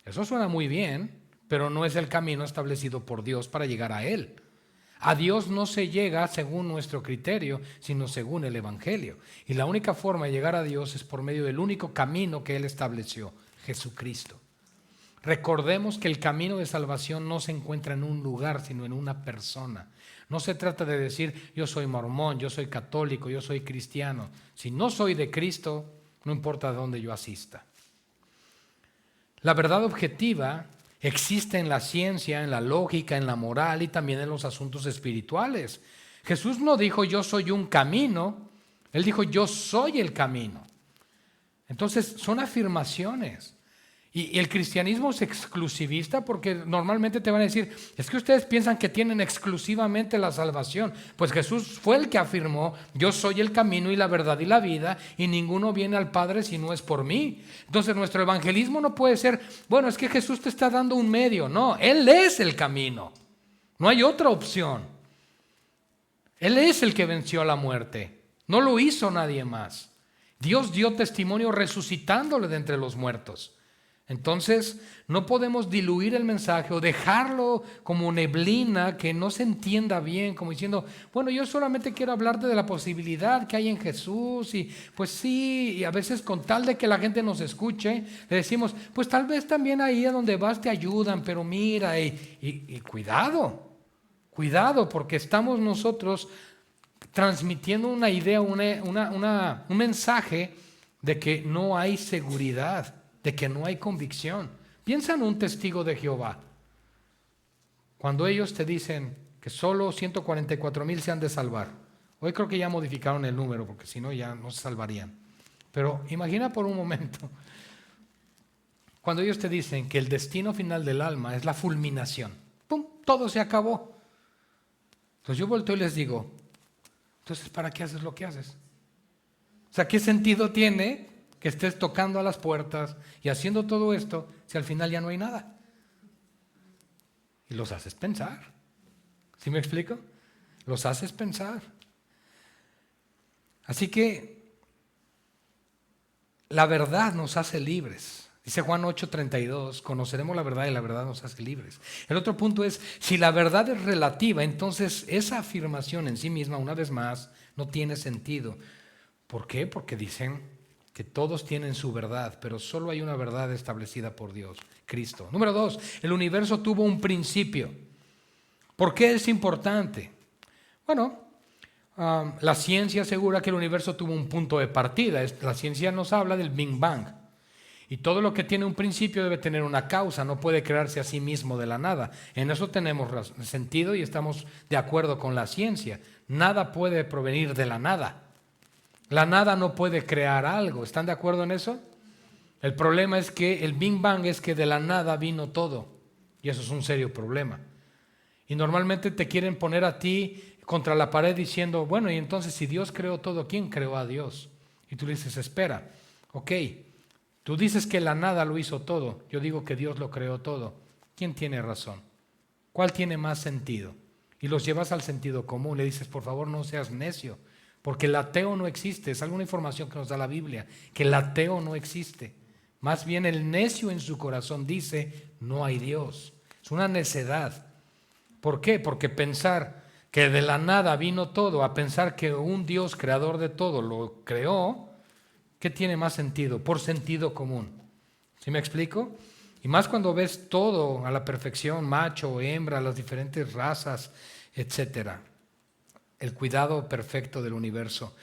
Eso suena muy bien, pero no es el camino establecido por Dios para llegar a Él. A Dios no se llega según nuestro criterio, sino según el Evangelio. Y la única forma de llegar a Dios es por medio del único camino que Él estableció, Jesucristo. Recordemos que el camino de salvación no se encuentra en un lugar, sino en una persona. No se trata de decir, yo soy mormón, yo soy católico, yo soy cristiano. Si no soy de Cristo, no importa a dónde yo asista. La verdad objetiva existe en la ciencia, en la lógica, en la moral y también en los asuntos espirituales. Jesús no dijo, yo soy un camino. Él dijo, yo soy el camino. Entonces, son afirmaciones. Y el cristianismo es exclusivista porque normalmente te van a decir, es que ustedes piensan que tienen exclusivamente la salvación. Pues Jesús fue el que afirmó, yo soy el camino y la verdad y la vida, y ninguno viene al Padre si no es por mí. Entonces nuestro evangelismo no puede ser, bueno, es que Jesús te está dando un medio. No, Él es el camino. No hay otra opción. Él es el que venció a la muerte. No lo hizo nadie más. Dios dio testimonio resucitándole de entre los muertos. Entonces, no podemos diluir el mensaje o dejarlo como neblina que no se entienda bien, como diciendo, bueno, yo solamente quiero hablarte de la posibilidad que hay en Jesús y pues sí, y a veces con tal de que la gente nos escuche, le decimos, pues tal vez también ahí a donde vas te ayudan, pero mira, y cuidado, porque estamos nosotros transmitiendo una idea, un mensaje de que no hay seguridad, de que no hay convicción. Piensa en un testigo de Jehová. Cuando ellos te dicen que solo 144,000 se han de salvar. Hoy creo que ya modificaron el número, porque si no ya no se salvarían. Pero imagina por un momento, cuando ellos te dicen que el destino final del alma es la fulminación. ¡Pum! Todo se acabó. Entonces yo volteo y les digo, entonces ¿para qué haces lo que haces? O sea, ¿qué sentido tiene que estés tocando a las puertas y haciendo todo esto si al final ya no hay nada? Y los haces pensar. ¿Sí me explico? Los haces pensar. Así que la verdad nos hace libres. Dice Juan 8:32, conoceremos la verdad y la verdad nos hace libres. El otro punto es, si la verdad es relativa, entonces esa afirmación en sí misma, una vez más, no tiene sentido. ¿Por qué? Porque dicen que todos tienen su verdad, pero solo hay una verdad establecida por Dios, Cristo. Número 2, el universo tuvo un principio. ¿Por qué es importante? Bueno, la ciencia asegura que el universo tuvo un punto de partida. La ciencia nos habla del Big Bang. Y todo lo que tiene un principio debe tener una causa, no puede crearse a sí mismo de la nada. En eso tenemos sentido y estamos de acuerdo con la ciencia. Nada puede provenir de la nada. La nada no puede crear algo. ¿Están de acuerdo en eso? El problema es que el Big Bang es que de la nada vino todo. Y eso es un serio problema. Y normalmente te quieren poner a ti contra la pared diciendo, bueno, y entonces si Dios creó todo, ¿quién creó a Dios? Y tú le dices, espera, ok, tú dices que la nada lo hizo todo. Yo digo que Dios lo creó todo. ¿Quién tiene razón? ¿Cuál tiene más sentido? Y los llevas al sentido común. Le dices, por favor, no seas necio. Porque el ateo no existe, es alguna información que nos da la Biblia, que el ateo no existe. Más bien el necio en su corazón dice, no hay Dios. Es una necedad. ¿Por qué? Porque pensar que de la nada vino todo, a pensar que un Dios creador de todo lo creó, ¿qué tiene más sentido? Por sentido común. ¿Sí me explico? Y más cuando ves todo a la perfección, macho, hembra, las diferentes razas, etcétera. El cuidado perfecto del universo.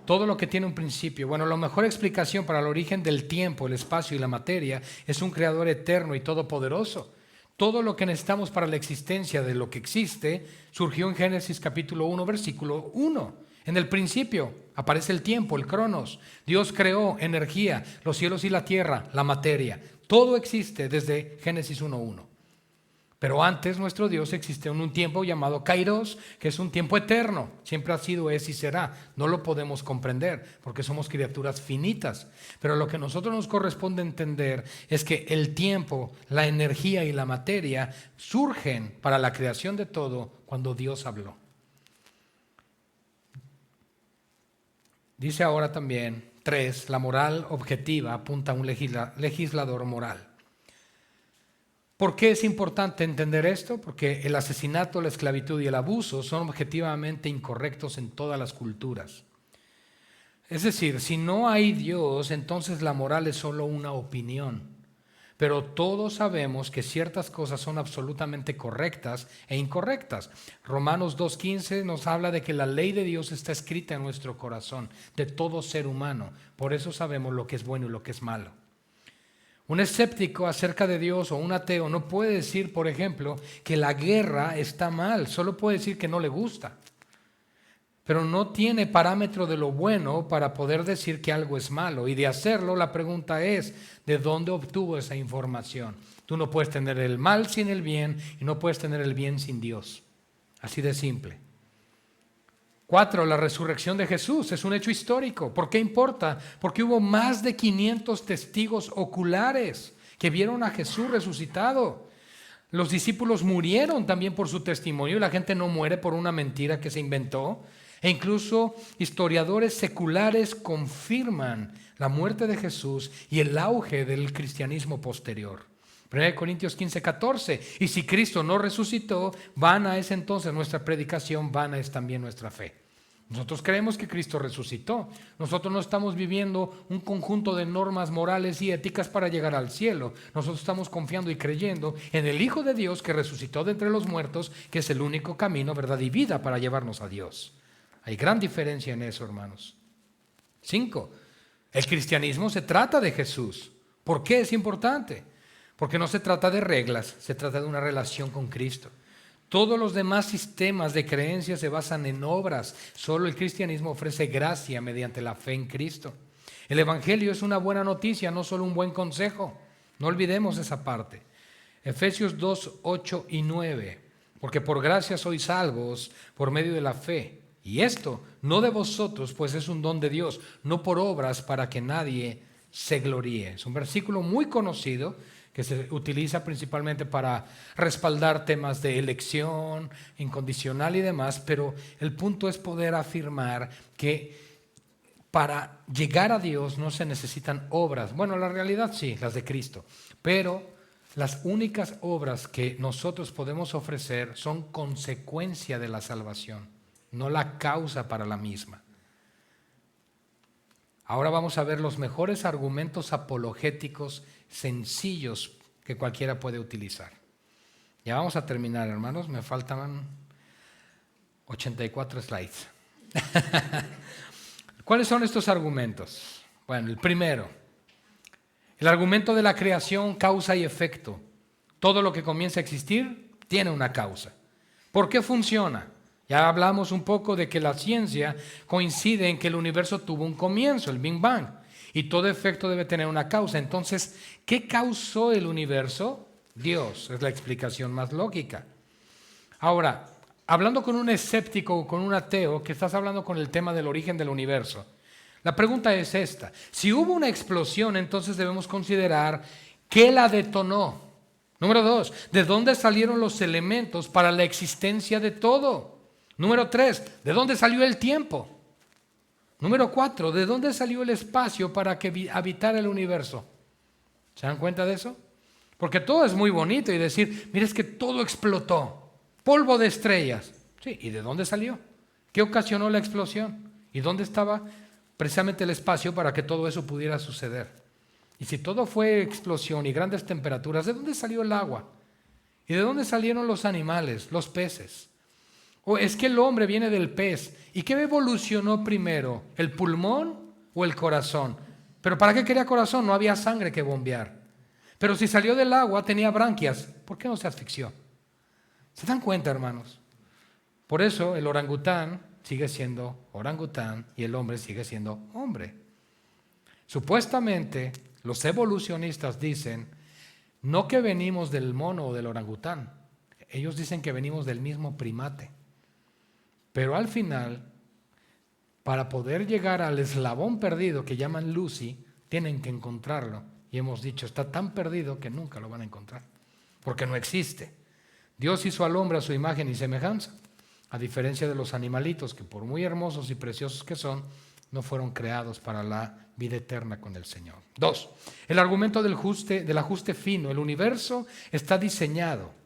Todo lo que tiene un principio. Bueno, la mejor explicación para el origen del tiempo, el espacio y la materia es un creador eterno y todopoderoso. Todo lo que necesitamos para la existencia de lo que existe surgió en Génesis capítulo 1, versículo 1. En el principio aparece el tiempo, el cronos. Dios creó energía, los cielos y la tierra, la materia. Todo existe desde Génesis 1:1. Pero antes nuestro Dios existió en un tiempo llamado Kairos, que es un tiempo eterno. Siempre ha sido, es y será. No lo podemos comprender porque somos criaturas finitas. Pero lo que a nosotros nos corresponde entender es que el tiempo, la energía y la materia surgen para la creación de todo cuando Dios habló. Dice ahora también, 3, la moral objetiva apunta a un legislador moral. ¿Por qué es importante entender esto? Porque el asesinato, la esclavitud y el abuso son objetivamente incorrectos en todas las culturas. Es decir, si no hay Dios, entonces la moral es solo una opinión. Pero todos sabemos que ciertas cosas son absolutamente correctas e incorrectas. Romanos 2:15 nos habla de que la ley de Dios está escrita en nuestro corazón, de todo ser humano. Por eso sabemos lo que es bueno y lo que es malo. Un escéptico acerca de Dios o un ateo no puede decir, por ejemplo, que la guerra está mal, solo puede decir que no le gusta. pero no tiene parámetro de lo bueno para poder decir que algo es malo. Y de hacerlo, la pregunta es, ¿de dónde obtuvo esa información? Tú no puedes tener el mal sin el bien y no puedes tener el bien sin Dios. Así de simple. 4. La resurrección de Jesús es un hecho histórico. ¿Por qué importa? Porque hubo más de 500 testigos oculares que vieron a Jesús resucitado. Los discípulos murieron también por su testimonio y la gente no muere por una mentira que se inventó. E incluso historiadores seculares confirman la muerte de Jesús y el auge del cristianismo posterior. 1 Corintios 15:14. Y si Cristo no resucitó, vana es entonces nuestra predicación, vana es también nuestra fe. Nosotros creemos que Cristo resucitó. Nosotros no estamos viviendo un conjunto de normas morales y éticas para llegar al cielo. Nosotros estamos confiando y creyendo en el Hijo de Dios que resucitó de entre los muertos, que es el único camino, verdad y vida para llevarnos a Dios. Hay gran diferencia en eso, hermanos. 5. El cristianismo se trata de Jesús. ¿Por qué es importante? Porque no se trata de reglas, se trata de una relación con Cristo. Todos los demás sistemas de creencias se basan en obras. Solo el cristianismo ofrece gracia mediante la fe en Cristo. El evangelio es una buena noticia, no solo un buen consejo. No olvidemos esa parte. Efesios 2, 8 y 9. Porque por gracia sois salvos por medio de la fe. Y esto no de vosotros, pues es un don de Dios, no por obras para que nadie se gloríe. Es un versículo muy conocido que se utiliza principalmente para respaldar temas de elección incondicional y demás, pero el punto es poder afirmar que para llegar a Dios no se necesitan obras. Bueno, la realidad sí, las de Cristo, pero las únicas obras que nosotros podemos ofrecer son consecuencia de la salvación, no la causa para la misma. Ahora vamos a ver los mejores argumentos apologéticos sencillos que cualquiera puede utilizar. Ya vamos a terminar, hermanos, me faltan 84 slides. ¿Cuáles son estos argumentos? Bueno, el primero, el argumento de la creación, causa y efecto. Todo lo que comienza a existir tiene una causa. ¿Por qué funciona? Ya hablamos un poco de que la ciencia coincide en que el universo tuvo un comienzo, el Big Bang, y todo efecto debe tener una causa. Entonces, ¿qué causó el universo? Dios, es la explicación más lógica. Ahora, hablando con un escéptico o con un ateo, que estás hablando con el tema del origen del universo, la pregunta es esta: si hubo una explosión, entonces debemos considerar qué la detonó. Número 2, ¿de dónde salieron los elementos para la existencia de todo? Número 3, ¿de dónde salió el tiempo? Número 4, ¿de dónde salió el espacio para que habitara el universo? ¿Se dan cuenta de eso? Porque todo es muy bonito y decir, mira, es que todo explotó, polvo de estrellas. Sí, ¿y de dónde salió? ¿Qué ocasionó la explosión? ¿Y dónde estaba precisamente el espacio para que todo eso pudiera suceder? Y si todo fue explosión y grandes temperaturas, ¿de dónde salió el agua? ¿Y de dónde salieron los animales, los peces? ¿O es que el hombre viene del pez? ¿Y qué evolucionó primero, el pulmón o el corazón? ¿Pero para qué quería corazón? No había sangre que bombear. Pero si salió del agua, tenía branquias. ¿Por qué no se asfixió? ¿Se dan cuenta, hermanos? Por eso el orangután sigue siendo orangután y el hombre sigue siendo hombre. Supuestamente, los evolucionistas dicen, no que venimos del mono o del orangután. Ellos dicen que venimos del mismo primate. Pero al final, para poder llegar al eslabón perdido que llaman Lucy, tienen que encontrarlo. Y hemos dicho, está tan perdido que nunca lo van a encontrar, porque no existe. Dios hizo al hombre a su imagen y semejanza, a diferencia de los animalitos que por muy hermosos y preciosos que son, no fueron creados para la vida eterna con el Señor. 2. El argumento del ajuste fino. El universo está diseñado.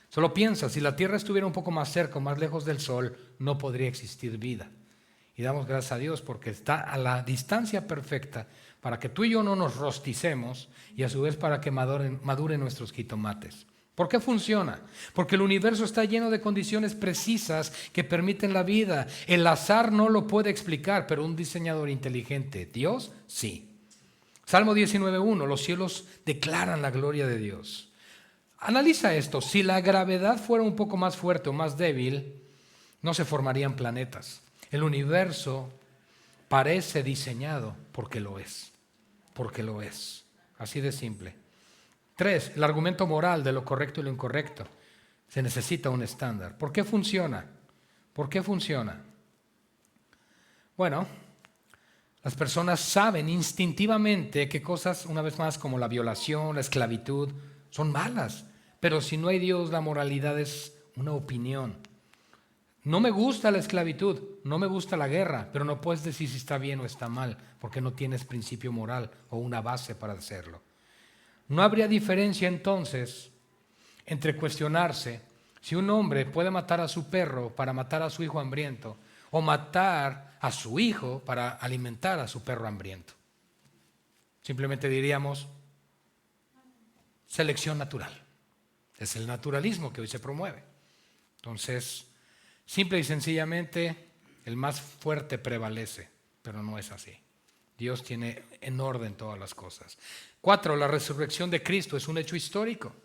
Solo piensa, si la Tierra estuviera un poco más cerca o más lejos del Sol, no podría existir vida. Y damos gracias a Dios porque está a la distancia perfecta para que tú y yo no nos rosticemos y a su vez para que maduren nuestros jitomates. ¿Por qué funciona? Porque el universo está lleno de condiciones precisas que permiten la vida. El azar no lo puede explicar, pero un diseñador inteligente, Dios, sí. Salmo 19:1, los cielos declaran la gloria de Dios. Analiza esto, si la gravedad fuera un poco más fuerte o más débil, no se formarían planetas. El universo parece diseñado porque lo es. Porque lo es. Así de simple. 3, el argumento moral de lo correcto y lo incorrecto. Se necesita un estándar. ¿Por qué funciona? ¿Por qué funciona? Bueno, las personas saben instintivamente que cosas, una vez más, como la violación, la esclavitud, son malas. Pero si no hay Dios, la moralidad es una opinión. No me gusta la esclavitud, no me gusta la guerra, pero no puedes decir si está bien o está mal, porque no tienes principio moral o una base para hacerlo. No habría diferencia entonces entre cuestionarse si un hombre puede matar a su perro para matar a su hijo hambriento o matar a su hijo para alimentar a su perro hambriento. Simplemente diríamos selección natural. Es el naturalismo que hoy se promueve. Entonces, simple y sencillamente, el más fuerte prevalece, pero no es así. Dios tiene en orden todas las cosas. 4, la resurrección de Cristo es un hecho histórico.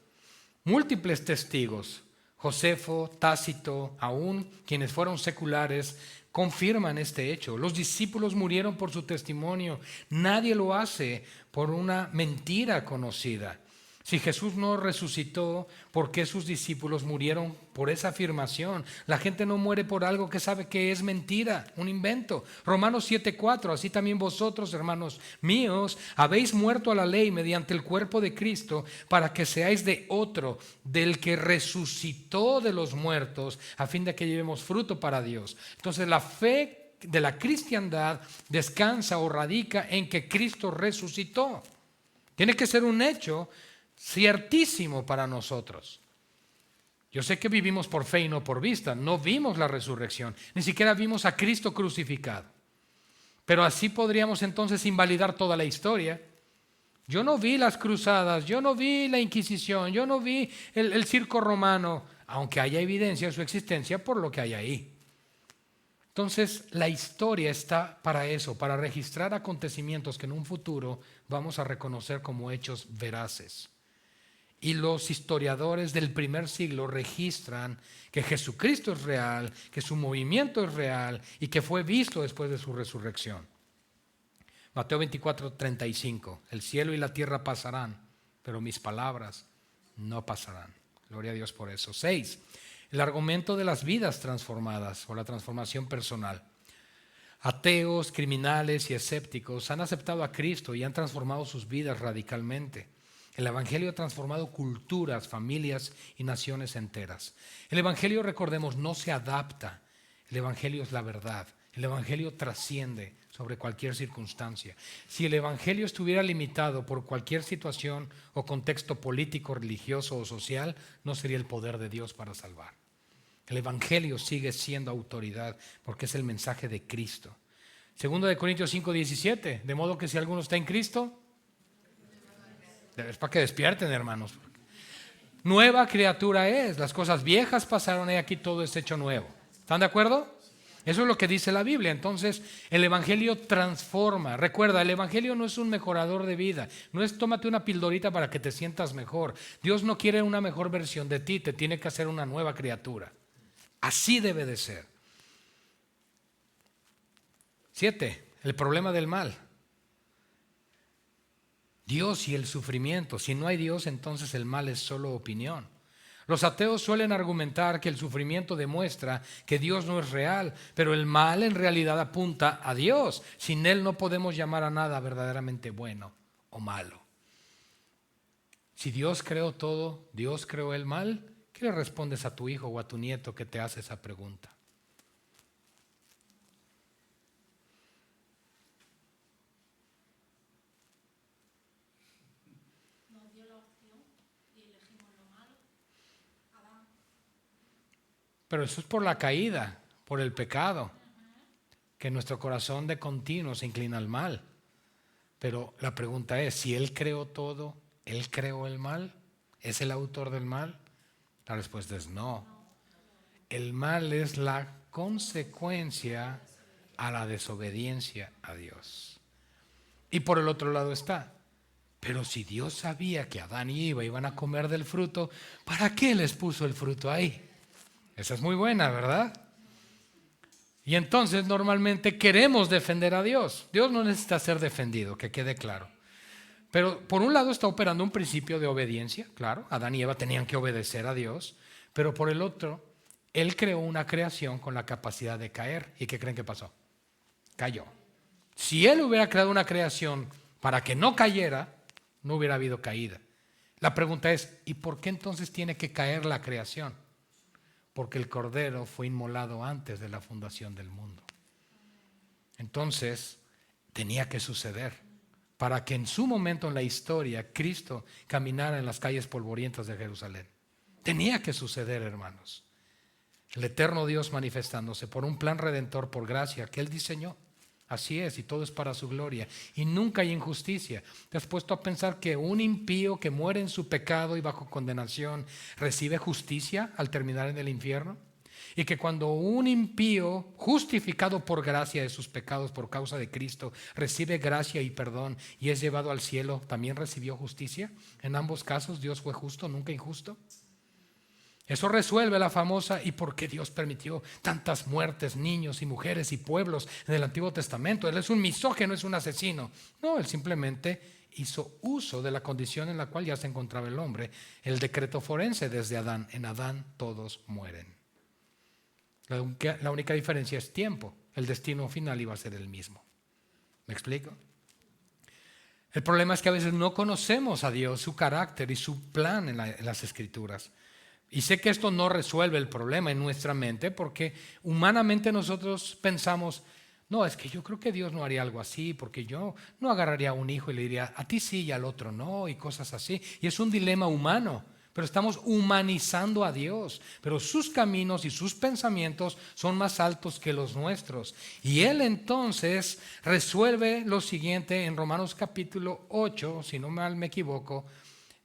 Múltiples testigos, Josefo, Tácito, aún quienes fueron seculares, confirman este hecho. Los discípulos murieron por su testimonio. Nadie lo hace por una mentira conocida. Si Jesús no resucitó, ¿por qué sus discípulos murieron por esa afirmación? La gente no muere por algo que sabe que es mentira, un invento. Romanos 7:4, así también vosotros, hermanos míos, habéis muerto a la ley mediante el cuerpo de Cristo para que seáis de otro, del que resucitó de los muertos, a fin de que llevemos fruto para Dios. Entonces la fe de la cristiandad descansa o radica en que Cristo resucitó. Tiene que ser un hecho ciertísimo para nosotros. Yo sé que vivimos por fe y no por vista. No vimos la resurrección, ni siquiera vimos a Cristo crucificado. Pero así podríamos entonces invalidar toda la historia. Yo no vi las cruzadas, yo no vi la Inquisición, yo no vi el circo romano, aunque haya evidencia de su existencia por lo que hay ahí. Entonces la historia está para eso, para registrar acontecimientos que en un futuro vamos a reconocer como hechos veraces. Y los historiadores del primer siglo registran que Jesucristo es real, que su movimiento es real y que fue visto después de su resurrección. Mateo 24:35, el cielo y la tierra pasarán, pero mis palabras no pasarán. Gloria a Dios por eso. 6, el argumento de las vidas transformadas o la transformación personal. Ateos, criminales y escépticos han aceptado a Cristo y han transformado sus vidas radicalmente. El Evangelio ha transformado culturas, familias y naciones enteras. El Evangelio, recordemos, no se adapta. El Evangelio es la verdad. El Evangelio trasciende sobre cualquier circunstancia. Si el Evangelio estuviera limitado por cualquier situación o contexto político, religioso o social, no sería el poder de Dios para salvar. El Evangelio sigue siendo autoridad porque es el mensaje de Cristo. 2 Corintios 5:17, de modo que si alguno está en Cristo, es para que despierten, hermanos. Nueva criatura es, las cosas viejas pasaron y aquí todo es hecho nuevo. ¿Están de acuerdo? Eso es lo que dice la Biblia. Entonces el Evangelio transforma. Recuerda, el Evangelio no es un mejorador de vida, no es tómate una pildorita para que te sientas mejor. Dios no quiere una mejor versión de ti, te tiene que hacer una nueva criatura. Así debe de ser. 7, el problema del mal. Dios y el sufrimiento. Si no hay Dios, entonces el mal es solo opinión. Los ateos suelen argumentar que el sufrimiento demuestra que Dios no es real, pero el mal en realidad apunta a Dios. Sin Él no podemos llamar a nada verdaderamente bueno o malo. Si Dios creó todo, Dios creó el mal, ¿qué le respondes a tu hijo o a tu nieto que te hace esa pregunta? Pero eso es por la caída, por el pecado, que nuestro corazón de continuo se inclina al mal. Pero la pregunta es, si Él creó todo, ¿Él creó el mal? ¿Es el autor del mal? La respuesta es no. El mal es la consecuencia a la desobediencia a Dios. Y por el otro lado está, pero si Dios sabía que Adán y Eva iban a comer del fruto, ¿para qué les puso el fruto ahí? Esa es muy buena, ¿verdad? Y entonces normalmente queremos defender a Dios. Dios no necesita ser defendido, que quede claro. Pero por un lado está operando un principio de obediencia, claro. Adán y Eva tenían que obedecer a Dios. Pero por el otro, Él creó una creación con la capacidad de caer. ¿Y qué creen que pasó? Cayó. Si Él hubiera creado una creación para que no cayera, no hubiera habido caída. La pregunta es, ¿y por qué entonces tiene que caer la creación? Porque el Cordero fue inmolado antes de la fundación del mundo. Entonces, tenía que suceder para que en su momento en la historia Cristo caminara en las calles polvorientas de Jerusalén. Tenía que suceder, hermanos. El eterno Dios manifestándose por un plan redentor por gracia que Él diseñó. Así es, y todo es para su gloria. Y nunca hay injusticia. ¿Te has puesto a pensar que un impío que muere en su pecado y bajo condenación recibe justicia al terminar en el infierno? Y que cuando un impío justificado por gracia de sus pecados por causa de Cristo recibe gracia y perdón y es llevado al cielo, ¿también recibió justicia? En ambos casos Dios fue justo, nunca injusto. Eso resuelve la famosa ¿y por qué Dios permitió tantas muertes, niños y mujeres y pueblos en el Antiguo Testamento? Él es un misógino, es un asesino. No, Él simplemente hizo uso de la condición en la cual ya se encontraba el hombre. El decreto forense desde Adán. En Adán todos mueren. La única diferencia es tiempo. El destino final iba a ser el mismo. ¿Me explico? El problema es que a veces no conocemos a Dios, su carácter y su plan en las Escrituras. Y sé que esto no resuelve el problema en nuestra mente porque humanamente nosotros pensamos, no, es que yo creo que Dios no haría algo así porque yo no agarraría a un hijo y le diría, a ti sí y al otro no, y cosas así. Y es un dilema humano, pero estamos humanizando a Dios. Pero sus caminos y sus pensamientos son más altos que los nuestros. Y Él entonces resuelve lo siguiente en Romanos capítulo 8, si no mal me equivoco.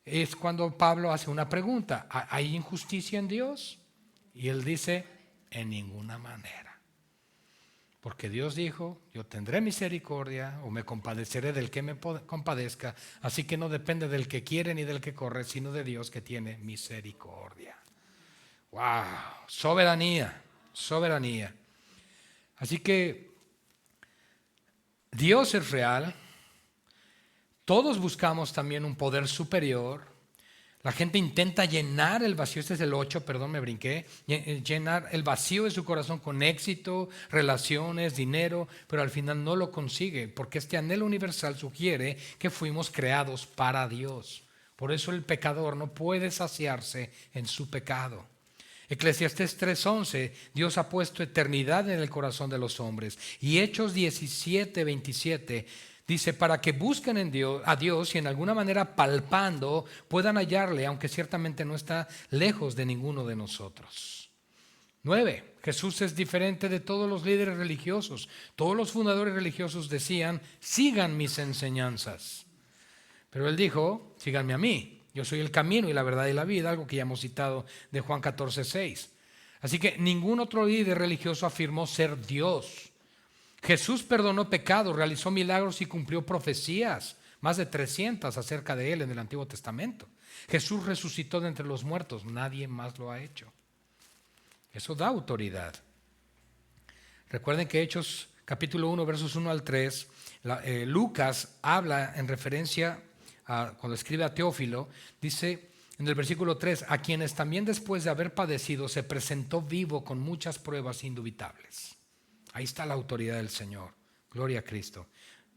Es cuando Pablo hace una pregunta, ¿hay injusticia en Dios? Y él dice, en ninguna manera. Porque Dios dijo, yo tendré misericordia o me compadeceré del que me compadezca, así que no depende del que quiere ni del que corre, sino de Dios que tiene misericordia. ¡Wow! Soberanía, soberanía. Así que Dios es real. Todos buscamos también un poder superior. La gente intenta llenar el vacío, este es el 8, perdón, me brinqué, llenar el vacío de su corazón con éxito, relaciones, dinero, pero al final no lo consigue, porque este anhelo universal sugiere que fuimos creados para Dios. Por eso el pecador no puede saciarse en su pecado. Eclesiastés 3:11, Dios ha puesto eternidad en el corazón de los hombres. Y Hechos 17:27 dice, para que busquen a Dios y en alguna manera palpando puedan hallarle, aunque ciertamente no está lejos de ninguno de nosotros. 9. Jesús es diferente de todos los líderes religiosos. Todos los fundadores religiosos decían, sigan mis enseñanzas. Pero Él dijo, síganme a mí. Yo soy el camino y la verdad y la vida, algo que ya hemos citado de Juan 14:6. Así que ningún otro líder religioso afirmó ser Dios. Jesús perdonó pecados, realizó milagros y cumplió profecías, más de 300 acerca de Él en el Antiguo Testamento. Jesús resucitó de entre los muertos, nadie más lo ha hecho. Eso da autoridad. Recuerden que Hechos capítulo 1, versos 1 al 3, Lucas habla en referencia cuando escribe a Teófilo, dice en el versículo 3, a quienes también después de haber padecido se presentó vivo con muchas pruebas indubitables. Ahí está la autoridad del Señor. Gloria a Cristo.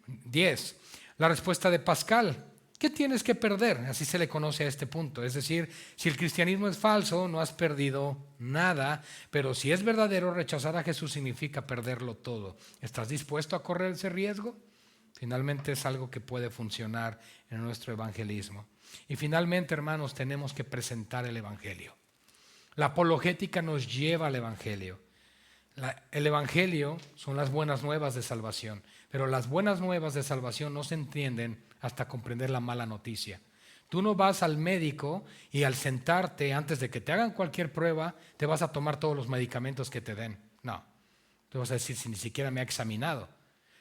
10. La respuesta de Pascal. ¿Qué tienes que perder? Así se le conoce a este punto. Es decir, si el cristianismo es falso, no has perdido nada. Pero si es verdadero, rechazar a Jesús significa perderlo todo. ¿Estás dispuesto a correr ese riesgo? Finalmente es algo que puede funcionar en nuestro evangelismo. Y finalmente, hermanos, tenemos que presentar el evangelio. La apologética nos lleva al evangelio. El evangelio son las buenas nuevas de salvación, pero las buenas nuevas de salvación no se entienden hasta comprender la mala noticia. Tú no vas al médico y al sentarte antes de que te hagan cualquier prueba te vas a tomar todos los medicamentos que te den. No, tú vas a decir si ni siquiera me ha examinado.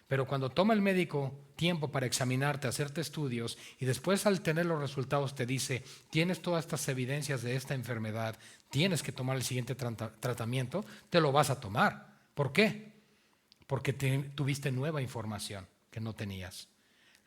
Pero cuando toma el médico tiempo para examinarte, hacerte estudios y después al tener los resultados te dice, tienes todas estas evidencias de esta enfermedad, tienes que tomar el siguiente tratamiento, te lo vas a tomar. ¿Por qué? porque tuviste nueva información que no tenías.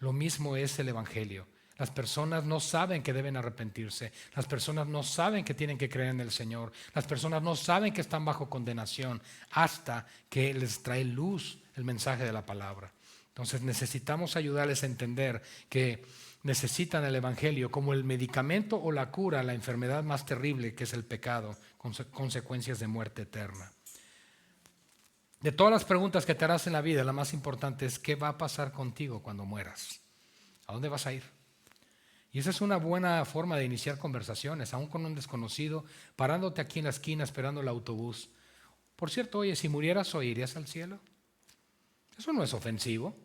Lo mismo es el Evangelio. Las personas no saben que deben arrepentirse. Las personas no saben que tienen que creer en el Señor. Las personas no saben que están bajo condenación hasta que les trae luz el mensaje de la palabra. Entonces necesitamos ayudarles a entender que necesitan el Evangelio como el medicamento o la cura a la enfermedad más terrible, que es el pecado, con consecuencias de muerte eterna. De todas las preguntas que te harás en la vida, la más importante es: ¿qué va a pasar contigo cuando mueras? ¿A dónde vas a ir? Y esa es una buena forma de iniciar conversaciones, aún con un desconocido, parándote aquí en la esquina esperando el autobús. Por cierto, oye, si murieras hoy, ¿irías al cielo? Eso no es ofensivo,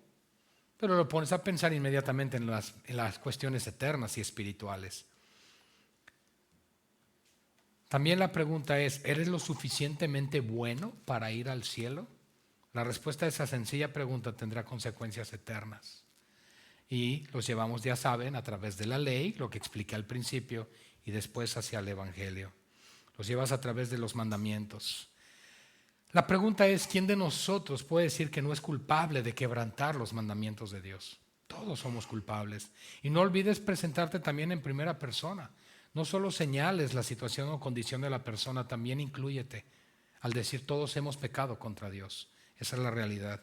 pero lo pones a pensar inmediatamente en las cuestiones eternas y espirituales. También la pregunta es: ¿eres lo suficientemente bueno para ir al cielo? La respuesta a esa sencilla pregunta tendrá consecuencias eternas. Y los llevamos, ya saben, a través de la ley, lo que expliqué al principio, y después hacia el Evangelio. Los llevas a través de los mandamientos. La pregunta es: ¿quién de nosotros puede decir que no es culpable de quebrantar los mandamientos de Dios? Todos somos culpables. Y no olvides presentarte también en primera persona. No solo señales la situación o condición de la persona, también inclúyete al decir: todos hemos pecado contra Dios. Esa es la realidad.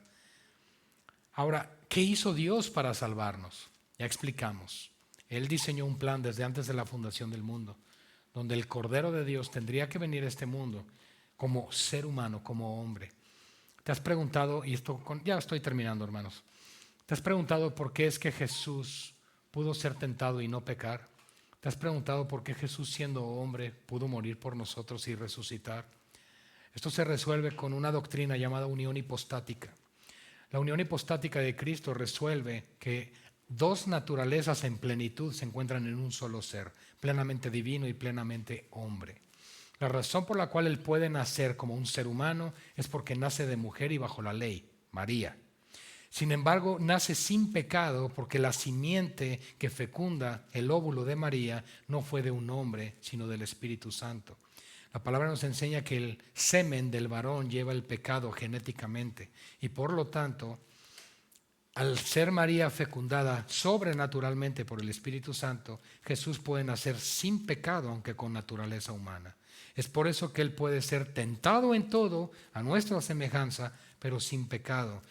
Ahora, ¿qué hizo Dios para salvarnos? Ya explicamos. Él diseñó un plan desde antes de la fundación del mundo, donde el Cordero de Dios tendría que venir a este mundo como ser humano, como hombre. ¿Te has preguntado, y ya estoy terminando, hermanos, ¿te has preguntado por qué es que Jesús pudo ser tentado y no pecar? ¿Te has preguntado por qué Jesús, siendo hombre, pudo morir por nosotros y resucitar? Esto se resuelve con una doctrina llamada unión hipostática. La unión hipostática de Cristo resuelve que dos naturalezas en plenitud se encuentran en un solo ser, plenamente divino y plenamente hombre. La razón por la cual Él puede nacer como un ser humano es porque nace de mujer y bajo la ley, María. Sin embargo, nace sin pecado porque la simiente que fecunda el óvulo de María no fue de un hombre, sino del Espíritu Santo. La palabra nos enseña que el semen del varón lleva el pecado genéticamente y por lo tanto, al ser María fecundada sobrenaturalmente por el Espíritu Santo, Jesús puede nacer sin pecado, aunque con naturaleza humana. Es por eso que Él puede ser tentado en todo, a nuestra semejanza, pero sin pecado.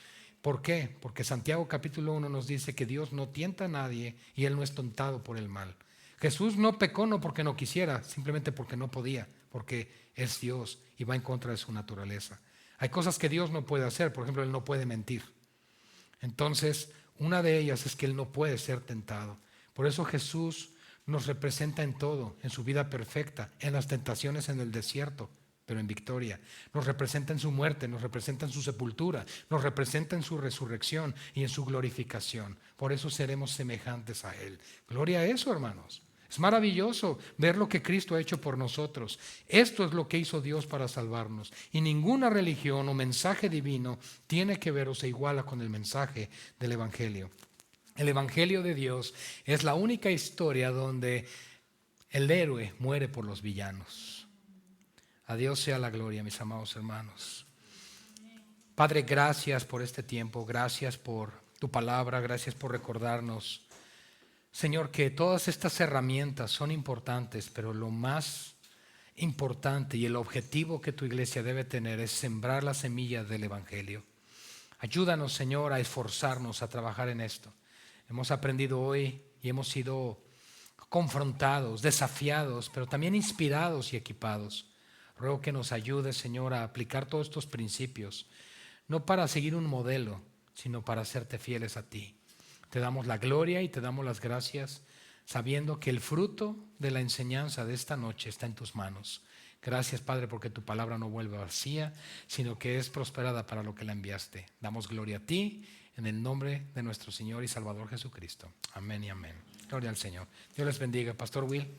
¿Por qué? Porque Santiago capítulo 1 nos dice que Dios no tienta a nadie y Él no es tentado por el mal. Jesús no pecó no porque no quisiera, simplemente porque no podía, porque es Dios y va en contra de su naturaleza. Hay cosas que Dios no puede hacer, por ejemplo, Él no puede mentir. Entonces, una de ellas es que Él no puede ser tentado. Por eso Jesús nos representa en todo, en su vida perfecta, en las tentaciones en el desierto, pero en victoria. Nos representa en su muerte, nos representa en su sepultura, nos representa en su resurrección y en su glorificación. Por eso seremos semejantes a Él. Gloria a eso, hermanos. Es maravilloso ver lo que Cristo ha hecho por nosotros. Esto es lo que hizo Dios para salvarnos. Y ninguna religión o mensaje divino tiene que ver o se iguala con el mensaje del Evangelio. El Evangelio de Dios es la única historia donde el héroe muere por los villanos. A Dios sea la gloria, mis amados hermanos. Padre, gracias por este tiempo, gracias por tu palabra, gracias por recordarnos, Señor, que todas estas herramientas son importantes, pero lo más importante y el objetivo que tu iglesia debe tener es sembrar la semilla del Evangelio. Ayúdanos, Señor, a esforzarnos a trabajar en esto. Hemos aprendido hoy y hemos sido confrontados, desafiados, pero también inspirados y equipados. Ruego que nos ayudes, Señor, a aplicar todos estos principios, no para seguir un modelo, sino para hacerte fieles a ti. Te damos la gloria y te damos las gracias, sabiendo que el fruto de la enseñanza de esta noche está en tus manos. Gracias, Padre, porque tu palabra no vuelve vacía, sino que es prosperada para lo que la enviaste. Damos gloria a ti, en el nombre de nuestro Señor y Salvador Jesucristo. Amén y amén. Gloria al Señor. Dios les bendiga. Pastor Will.